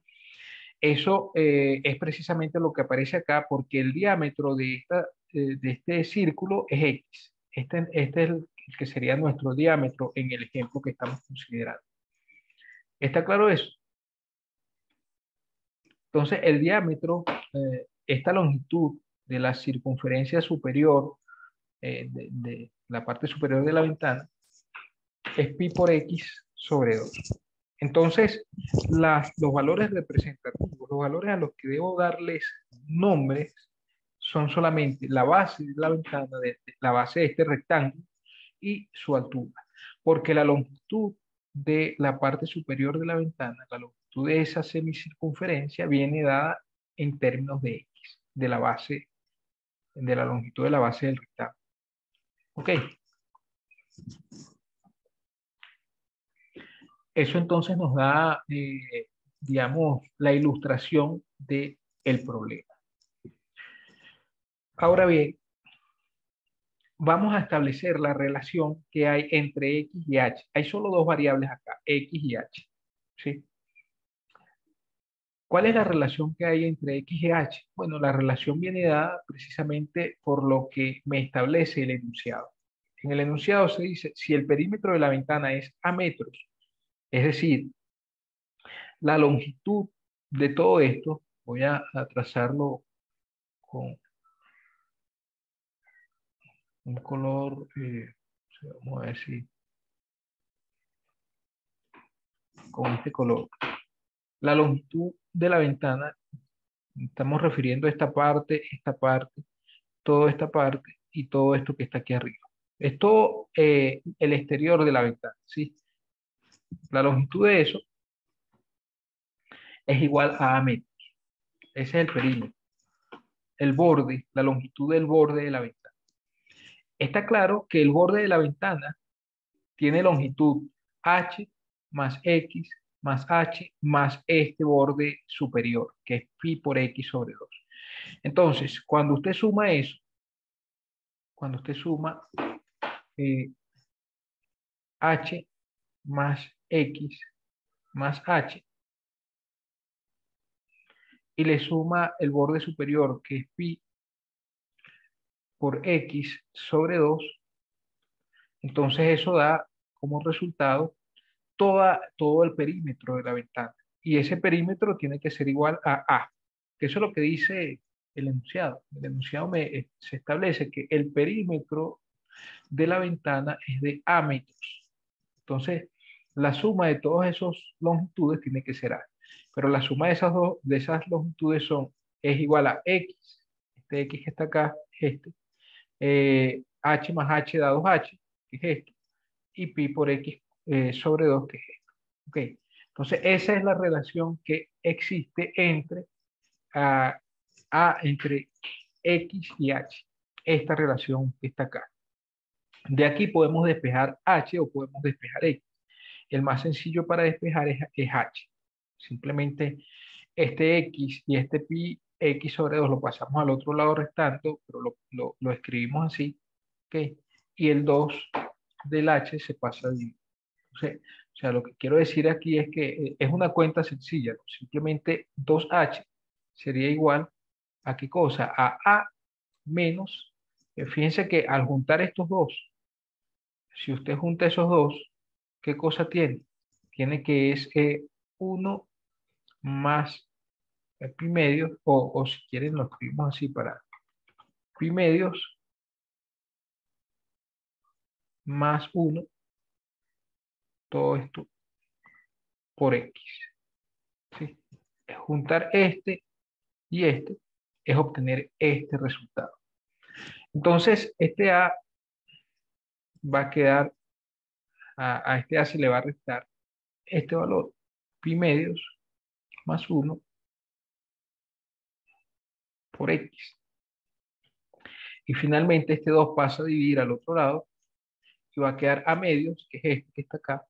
Eso es precisamente lo que aparece acá porque el diámetro de este círculo es X. Este es el que sería nuestro diámetro en el ejemplo que estamos considerando. ¿Está claro eso? Entonces, el diámetro, esta longitud de la circunferencia superior, de la parte superior de la ventana, es pi por x sobre 2. Entonces, los valores representativos, los valores a los que debo darles nombres, son solamente la base de la ventana, la base de este rectángulo y su altura. Porque la longitud de la parte superior de la ventana, la longitud de esa semicircunferencia, viene dada en términos de x, de la base, de la longitud de la base del rectángulo. ¿Ok? Eso entonces nos da, digamos, la ilustración del problema. Ahora bien, vamos a establecer la relación que hay entre x y h. Hay solo dos variables acá, x y h. ¿Sí? ¿Cuál es la relación que hay entre x y h? Bueno, la relación viene dada precisamente por lo que me establece el enunciado. En el enunciado se dice, si el perímetro de la ventana es a metros, es decir, la longitud de todo esto, voy a trazarlo con un color, vamos a ver si, con este color. La longitud de la ventana, estamos refiriendo a esta parte, toda esta parte y todo esto que está aquí arriba. Es todo el exterior de la ventana, ¿sí? La longitud de eso es igual a metros. Ese es el perímetro. El borde, la longitud del borde de la ventana. Está claro que el borde de la ventana tiene longitud h más x más h más este borde superior, que es pi por x sobre 2. Entonces, cuando usted suma eso, cuando usted suma h más x más h, y le suma el borde superior, que es pi por x sobre 2, entonces eso da como resultado todo el perímetro de la ventana. Y ese perímetro tiene que ser igual a, que eso es lo que dice el enunciado. El enunciado se establece que el perímetro de la ventana es de a metros. Entonces, la suma de todas esas longitudes tiene que ser a. Pero la suma de esas longitudes es igual a x, este x que está acá, h más h da 2h, que es esto, y pi por x sobre 2, que es esto. ¿Okay? Entonces, esa es la relación que existe entre, entre x y h. Esta relación que está acá. De aquí podemos despejar h o podemos despejar x. El más sencillo para despejar es h. Simplemente este x y este pi x sobre 2 lo pasamos al otro lado restando, pero lo escribimos así. ¿Okay? Y el 2 del h se pasa a dividir. O sea, lo que quiero decir aquí es que es una cuenta sencilla, ¿no? Simplemente 2h sería igual a ¿qué cosa? A menos, fíjense que al juntar estos dos, si usted junta esos dos, ¿qué cosa tiene? Tiene que es 1 más pi medios, o si quieren lo escribimos así para pi medios más 1, todo esto por x. ¿Sí? Juntar este y este es obtener este resultado. Entonces, este a va a quedar, a este a se le va a restar este valor, pi medios más 1 por x. Y finalmente este 2 pasa a dividir al otro lado y va a quedar a medios, que es este que está acá,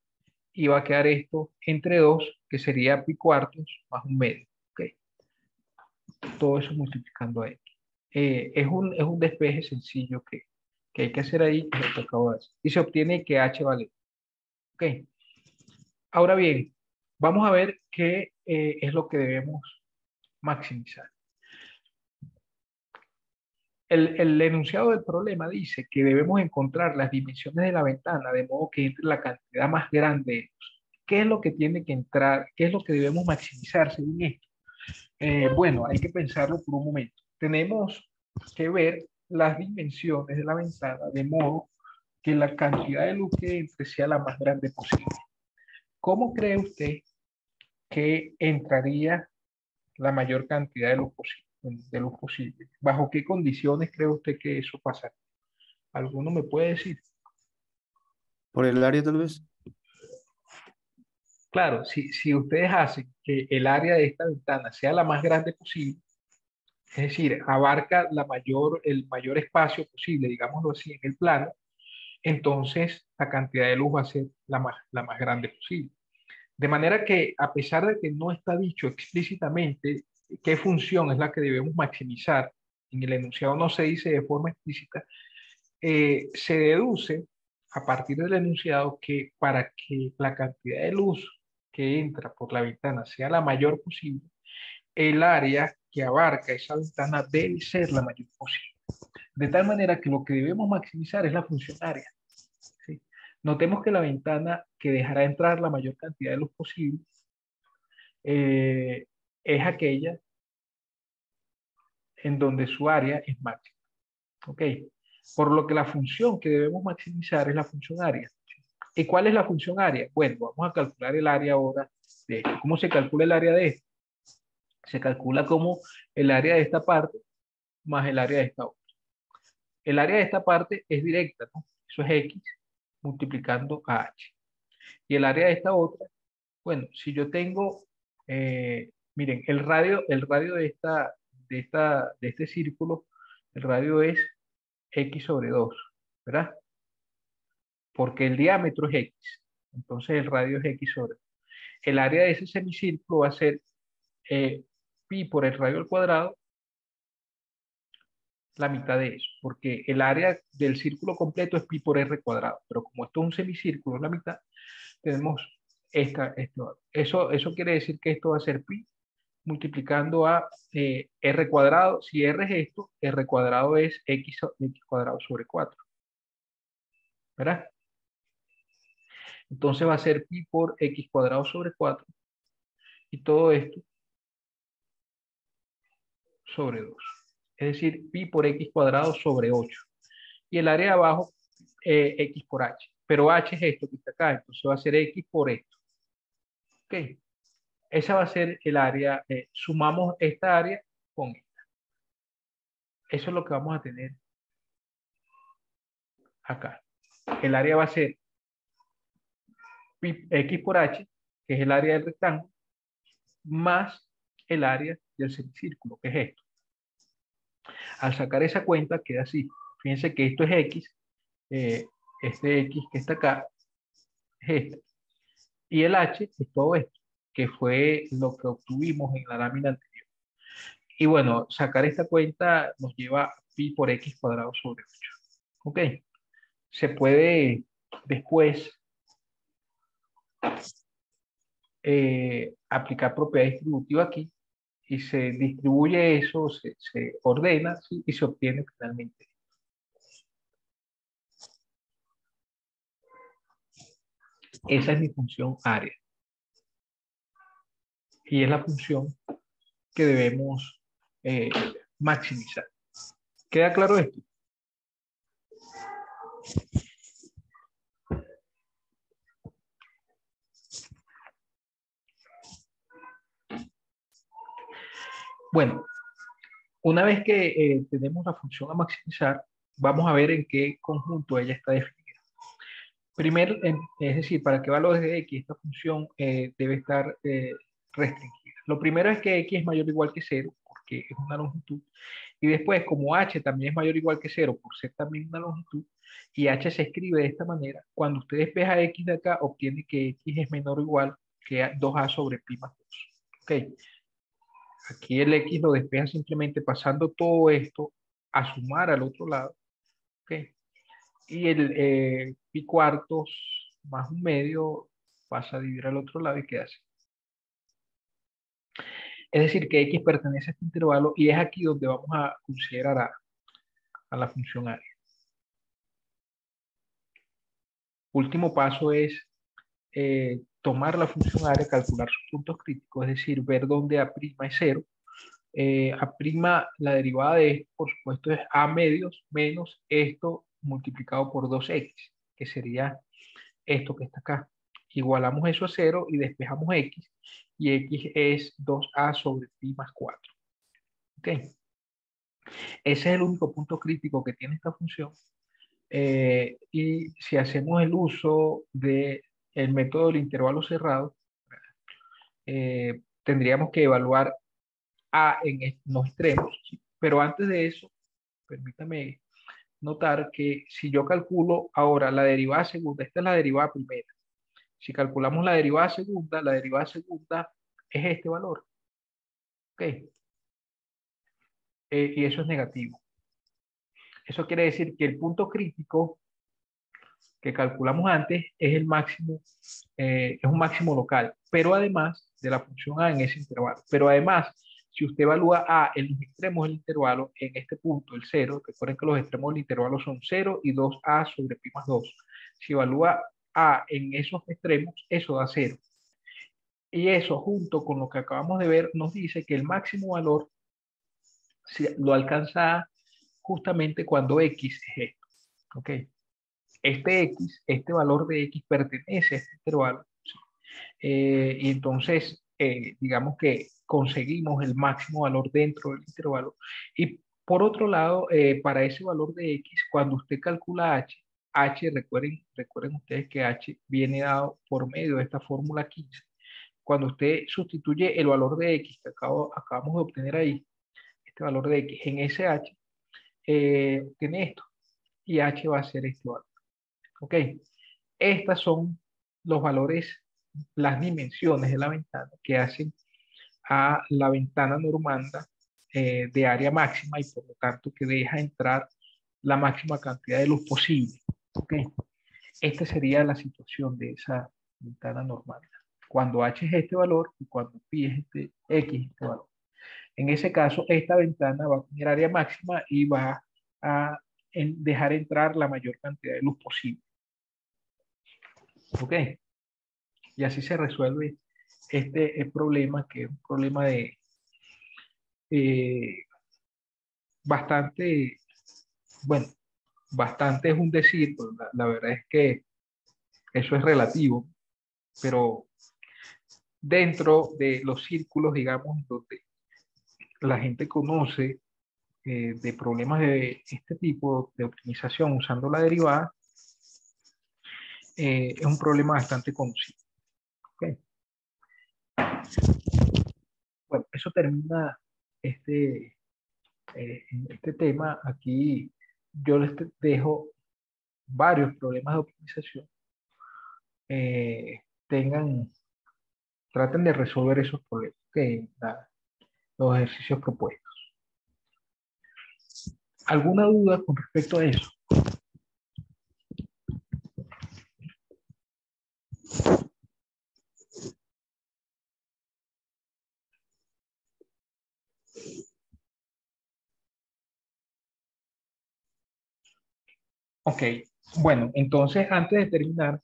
y va a quedar esto entre 2, que sería pi cuartos más 1 medio. ¿Okay? Todo eso multiplicando a x. Es un despeje sencillo que hay que hacer ahí, que es lo que acabo de hacer. Y se obtiene que h vale. ¿Okay? Ahora bien, vamos a ver qué es lo que debemos maximizar. El enunciado del problema dice que debemos encontrar las dimensiones de la ventana de modo que entre la cantidad más grande de ellos. ¿Qué es lo que tiene que entrar? ¿Qué es lo que debemos maximizar según esto? Bueno, hay que pensarlo por un momento. Tenemos que ver las dimensiones de la ventana de modo que la cantidad de luz que entre sea la más grande posible. ¿Cómo cree usted que entraría la mayor cantidad de luz posible? ¿Bajo qué condiciones cree usted que eso pasaría? ¿Alguno me puede decir? Por el área tal vez. Claro, si ustedes hacen que el área de esta ventana sea la más grande posible, es decir, abarca el mayor espacio posible, digámoslo así, en el plano, entonces la cantidad de luz va a ser la más grande posible. De manera que, a pesar de que no está dicho explícitamente qué función es la que debemos maximizar, en el enunciado no se dice de forma explícita, se deduce a partir del enunciado que para que la cantidad de luz que entra por la ventana sea la mayor posible, el área que abarca esa ventana debe ser la mayor posible. De tal manera que lo que debemos maximizar es la función área. ¿Sí? Notemos que la ventana que dejará entrar la mayor cantidad de luz posible es aquella en donde su área es máxima. ¿Ok? Por lo que la función que debemos maximizar es la función área. ¿Y cuál es la función área? Bueno, vamos a calcular el área ahora de esto. ¿Cómo se calcula el área de esto? Se calcula como el área de esta parte más el área de esta otra. El área de esta parte es directa, ¿no? Eso es X multiplicando a H. Y el área de esta otra, bueno, si yo tengo, miren, el radio de este círculo, el radio es X sobre 2, ¿verdad? Porque el diámetro es X. Entonces el radio es X sobre 2. El área de ese semicírculo va a ser pi por el radio al cuadrado, la mitad de eso, porque el área del círculo completo es pi por r cuadrado, pero como esto es un semicírculo, la mitad, tenemos esto. Eso quiere decir que esto va a ser pi multiplicando a r cuadrado. Si r es esto, r cuadrado es x cuadrado sobre 4, ¿verdad? Entonces va a ser pi por x cuadrado sobre 4 y todo esto sobre 2. Es decir, pi por x cuadrado sobre 8. Y el área de abajo, x por h. Pero h es esto que está acá, entonces va a ser x por esto. Ok. Esa va a ser el área. Sumamos esta área con esta. Eso es lo que vamos a tener acá. El área va a ser x por h, que es el área del rectángulo, más el área del semicírculo, que es esto. Al sacar esa cuenta queda así. Fíjense que esto es x, este x que está acá es este. Y el h es todo esto, que fue lo que obtuvimos en la lámina anterior. Y bueno, sacar esta cuenta nos lleva a pi por x cuadrado sobre 8. ¿Ok? Se puede después aplicar propiedad distributiva aquí y se distribuye eso, se ordena, ¿sí? Y se obtiene finalmente. Esa es mi función área. Y es la función que debemos maximizar. ¿Queda claro esto? Bueno, una vez que tenemos la función a maximizar, vamos a ver en qué conjunto ella está definida. Primero, es decir, para qué valores de x esta función debe estar restringida. Lo primero es que x es mayor o igual que 0, porque es una longitud. Y después, como h también es mayor o igual que 0, por ser también una longitud, y h se escribe de esta manera, cuando usted despeja x de acá, obtiene que x es menor o igual que 2a sobre pi más 2. ¿Ok? Aquí el x lo despeja simplemente pasando todo esto a sumar al otro lado. ¿Ok? Y el pi cuartos más un medio pasa a dividir al otro lado y queda así. Es decir, que x pertenece a este intervalo y es aquí donde vamos a considerar a la función área. Último paso es tomar la función área, calcular sus puntos críticos, es decir, ver dónde A' es 0. A', la derivada de esto, por supuesto, es A medios menos esto multiplicado por 2x. que sería esto que está acá. Igualamos eso a 0 y despejamos x, y x es 2a sobre pi más 4. ¿Ok? Ese es el único punto crítico que tiene esta función. Y si hacemos el uso del método del intervalo cerrado, tendríamos que evaluar a en los extremos, ¿sí? Pero antes de eso, permítame notar que si yo calculo ahora la derivada segunda, esta es la derivada primera. Si calculamos la derivada segunda es este valor. ¿Ok? Y eso es negativo. Eso quiere decir que el punto crítico que calculamos antes es el máximo, es un máximo local, pero además de la función a en ese intervalo. Pero además, si usted evalúa a en los extremos del intervalo, en este punto, el 0, recuerden que los extremos del intervalo son 0 y 2a sobre pi más 2. Si evalúa a en esos extremos, eso da 0. Y eso, junto con lo que acabamos de ver, nos dice que el máximo valor lo alcanza justamente cuando x es esto. ¿Ok? Este x, este valor de x pertenece a este intervalo. ¿Sí? Y entonces, digamos que conseguimos el máximo valor dentro del intervalo. Y por otro lado, para ese valor de x, cuando usted calcula h, recuerden ustedes que h viene dado por medio de esta fórmula 15. Cuando usted sustituye el valor de x que acabamos de obtener ahí, este valor de x en ese h, tiene esto, y h va a ser este valor. ¿Ok? Estas son los valores, las dimensiones de la ventana que hacen a la ventana normanda de área máxima y por lo tanto que deja entrar la máxima cantidad de luz posible. ¿Ok? Esta sería la situación de esa ventana normanda. Cuando h es este valor y cuando pi es x es este valor. En ese caso, esta ventana va a tener área máxima y va a dejar entrar la mayor cantidad de luz posible. ¿Ok? Y así se resuelve el problema, que es un problema de bastante, bueno, bastante es un decir, pero la verdad es que eso es relativo, pero dentro de los círculos, digamos, donde la gente conoce de problemas de este tipo de optimización usando la derivada, es un problema bastante conocido. ¿Okay? Bueno, eso termina este tema. Aquí yo les dejo varios problemas de optimización. Traten de resolver esos problemas, los ejercicios propuestos. ¿Alguna duda con respecto a eso? Ok, bueno, entonces antes de terminar,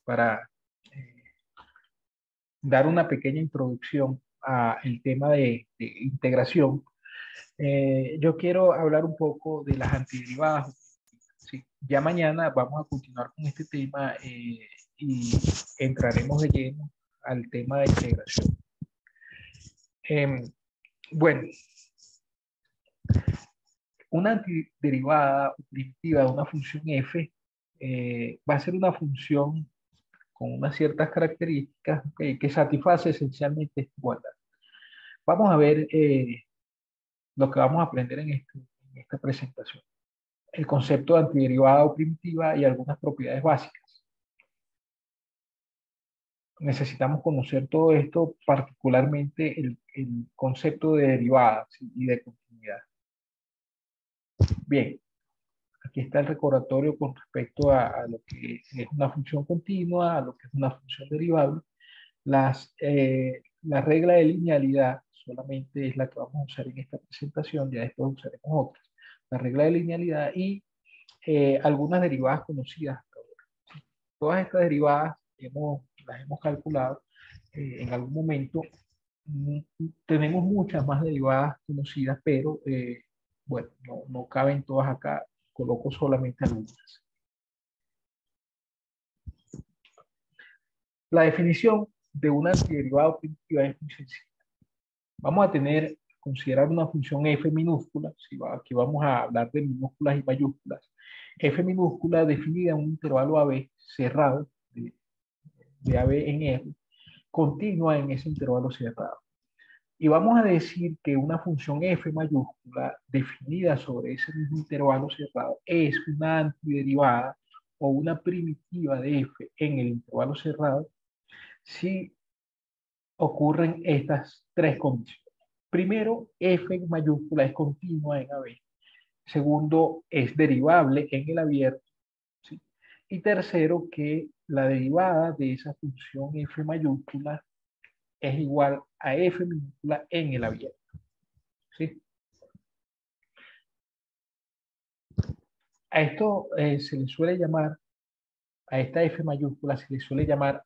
para dar una pequeña introducción al tema de integración, yo quiero hablar un poco de las antiderivadas. ¿Sí? Ya mañana vamos a continuar con este tema y entraremos de lleno al tema de integración. Bueno, una antiderivada primitiva de una función f va a ser una función con unas ciertas características que satisface esencialmente esta igualdad. Vamos a ver lo que vamos a aprender en esta presentación. El concepto de antiderivada o primitiva y algunas propiedades básicas. Necesitamos conocer todo esto, particularmente el concepto de derivadas y de continuidad. Bien, aquí está el recordatorio con respecto a lo que es una función continua, a lo que es una función derivable. La regla de linealidad solamente es la que vamos a usar en esta presentación, ya después usaremos otras. La regla de linealidad y algunas derivadas conocidas. Todas estas derivadas las hemos calculado en algún momento. Tenemos muchas más derivadas conocidas, pero bueno, no caben todas acá, coloco solamente algunas. La definición de una antiderivada primitiva es muy sencilla. Vamos a considerar una función f minúscula, aquí vamos a hablar de minúsculas y mayúsculas, f minúscula definida en un intervalo AB cerrado, de AB en R, continua en ese intervalo cerrado. Y vamos a decir que una función f mayúscula definida sobre ese mismo intervalo cerrado es una antiderivada o una primitiva de f en el intervalo cerrado si ocurren estas tres condiciones. Primero, f mayúscula es continua en AB. Segundo, es derivable en el abierto. ¿Sí? Y tercero, que la derivada de esa función f mayúscula es igual a f minúscula en el abierto. ¿Sí? A esto se le suele llamar, a esta f mayúscula se le suele llamar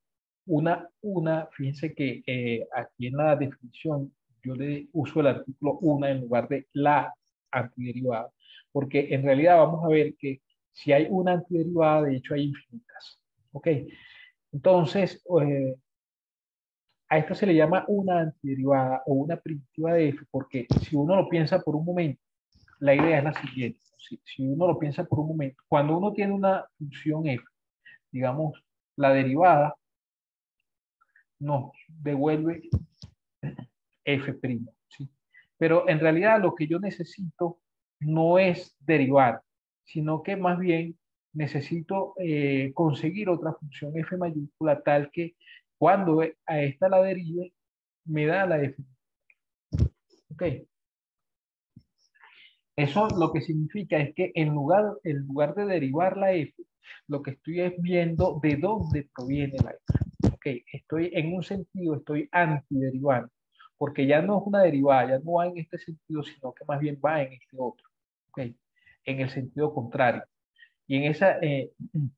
fíjense que aquí en la definición yo le uso el artículo una en lugar de la antiderivada, porque en realidad vamos a ver que si hay una antiderivada, de hecho hay infinitas. ¿Ok? Entonces, a esto se le llama una antiderivada o una primitiva de f, porque si uno lo piensa por un momento, la idea es la siguiente. Si uno lo piensa por un momento, cuando uno tiene una función f, digamos, la derivada nos devuelve f', ¿sí? Pero en realidad lo que yo necesito no es derivar, sino que más bien necesito conseguir otra función f mayúscula tal que cuando a esta la derive, me da la f. ¿Ok? Eso lo que significa es que en lugar de derivar la f, lo que estoy es viendo de dónde proviene la f. Ok, estoy en un sentido, estoy antiderivando, porque ya no es una derivada, ya no va en este sentido, sino que más bien va en este otro. Ok, en el sentido contrario. Y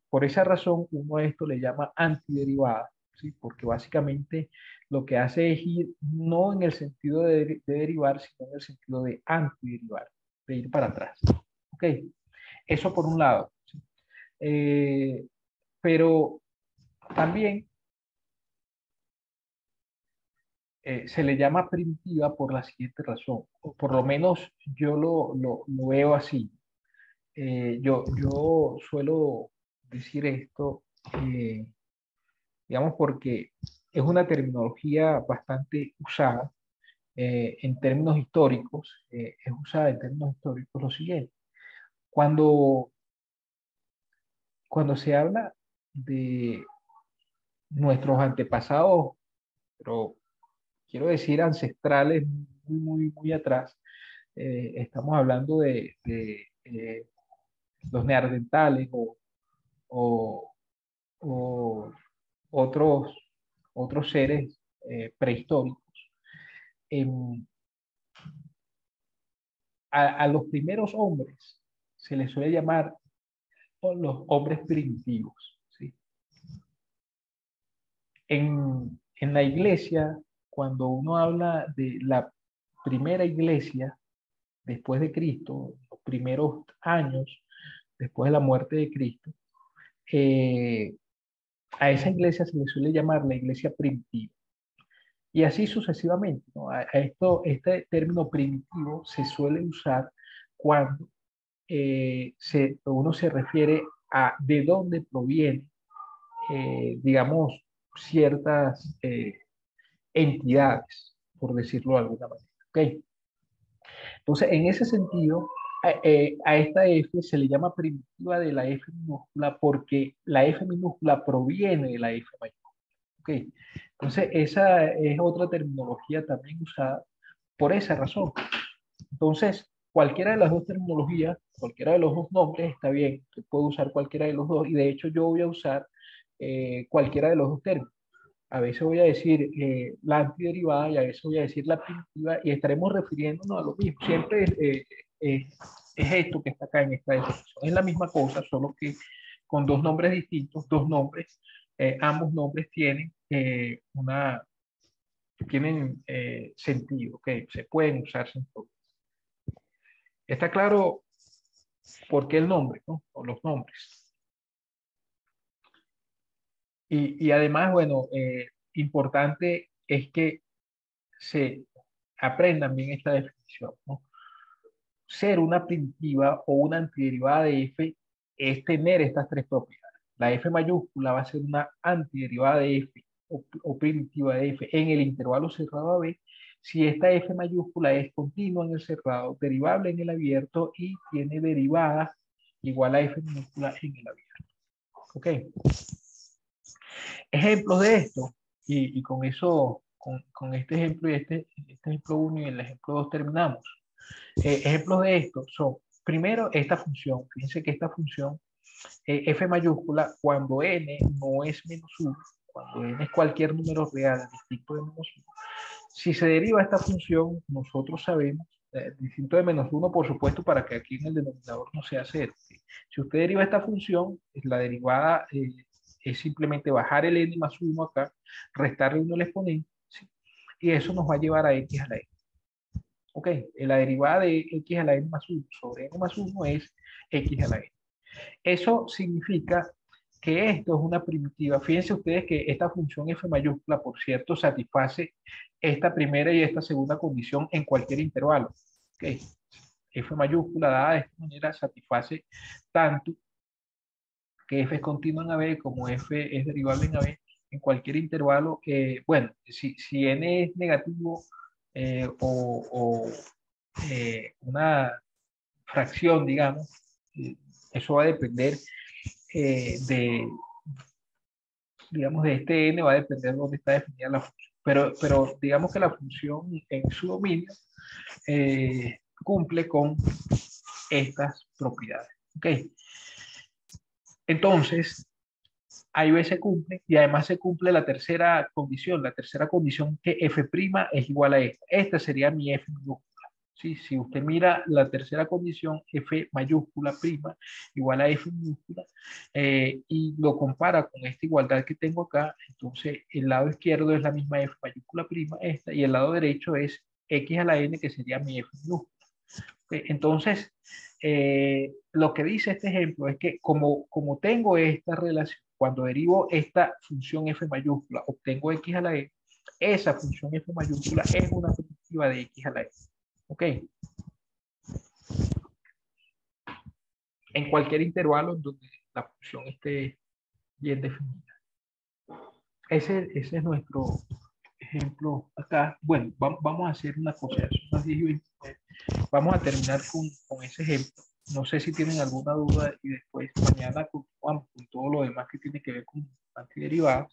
por esa razón, uno a esto le llama antiderivada, ¿sí? Porque básicamente lo que hace es ir no en el sentido de derivar, sino en el sentido de antiderivar, de ir para atrás. ¿Ok? Eso por un lado. ¿Sí? Pero también se le llama primitiva por la siguiente razón, o por lo menos yo lo veo así. Yo suelo decir esto, digamos, porque es una terminología bastante usada en términos históricos. Es usada en términos históricos lo siguiente. Cuando, cuando se habla de nuestros antepasados, pero quiero decir ancestrales muy atrás, estamos hablando de los neandertales o, o otros seres prehistóricos. Em, a los primeros hombres se les suele llamar los hombres primitivos. ¿Sí? En la iglesia, cuando uno habla de la primera iglesia después de Cristo, los primeros años después de la muerte de Cristo, eh, a esa iglesia se le suele llamar la iglesia primitiva. Y así sucesivamente, ¿no? Este término primitivo se suele usar cuando uno se refiere a de dónde provienen, digamos, ciertas entidades, por decirlo de alguna manera. ¿Okay? Entonces, en ese sentido, a esta F se le llama primitiva de la F minúscula porque la F minúscula proviene de la F mayúscula. ¿Okay? Entonces, esa es otra terminología también usada por esa razón. Entonces, cualquiera de las dos terminologías, cualquiera de los dos nombres está bien. Yo puedo usar cualquiera de los dos y de hecho yo voy a usar cualquiera de los dos términos. A veces voy a decir la antiderivada y a veces voy a decir la primitiva y estaremos refiriéndonos a lo mismo. Siempre es esto que está acá en esta definición. Es la misma cosa, solo que con dos nombres distintos, dos nombres. Ambos nombres tienen sentido, que se pueden usar sin problema. ¿Está claro por qué el nombre, ¿no? O los nombres? Y además, bueno, importante es que se aprendan bien esta definición, ¿no? Ser una primitiva o una antiderivada de f es tener estas tres propiedades. La f mayúscula va a ser una antiderivada de f o primitiva de f en el intervalo cerrado a b si esta f mayúscula es continua en el cerrado, derivable en el abierto y tiene derivadas igual a f minúscula en el abierto. ¿Ok? Ejemplos de esto, y con eso, con este ejemplo y este ejemplo 1 y el ejemplo 2 terminamos. Ejemplos de esto son, primero, esta función. Fíjense que esta función, f mayúscula, cuando n no es menos 1, cuando n es cualquier número real distinto de menos 1, si se deriva esta función, nosotros sabemos, distinto de menos 1, por supuesto, para que aquí en el denominador no sea 0. ¿Sí? Si usted deriva esta función, la derivada es simplemente bajar el n más 1 acá, restarle 1 al exponente, ¿sí? Y eso nos va a llevar a x a la n. Ok, la derivada de x a la n más 1 sobre n más 1 es x a la n. Eso significa que esto es una primitiva. Fíjense ustedes que esta función f mayúscula, por cierto, satisface esta primera y esta segunda condición en cualquier intervalo. Ok, f mayúscula dada de esta manera satisface tanto que f es continua en AB como f es derivable en AB en cualquier intervalo. Bueno, si n es negativo o una fracción, digamos, eso va a depender digamos, de este n va a depender de dónde está definida la función. Pero digamos que la función en su dominio cumple con estas propiedades. ¿Ok? Entonces, A y B se cumple y además se cumple la tercera condición que f' es igual a esta. Esta sería mi f minúscula. ¿Sí? Si usted mira la tercera condición, f mayúscula prima igual a f minúscula, y lo compara con esta igualdad que tengo acá, entonces el lado izquierdo es la misma f mayúscula prima, esta, y el lado derecho es x a la n, que sería mi f minúscula. Entonces, lo que dice este ejemplo es que como tengo esta relación, cuando derivo esta función f mayúscula, obtengo x a la n, esa función f mayúscula es una primitiva de x a la n. ¿Ok? En cualquier intervalo en donde la función esté bien definida. Ese es nuestro ejemplo acá. Bueno, vamos a hacer una cosa. Son las 10:29. Vamos a terminar con ese ejemplo. No sé si tienen alguna duda y después mañana continuamos con todo lo demás que tiene que ver con antiderivadas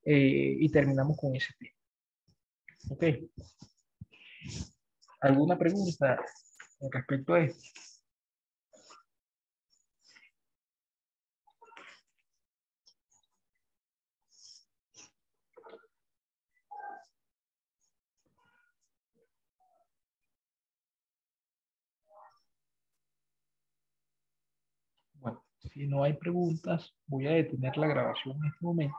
y terminamos con ese tema. ¿Ok? ¿Alguna pregunta con respecto a esto? Bueno, si no hay preguntas, voy a detener la grabación en este momento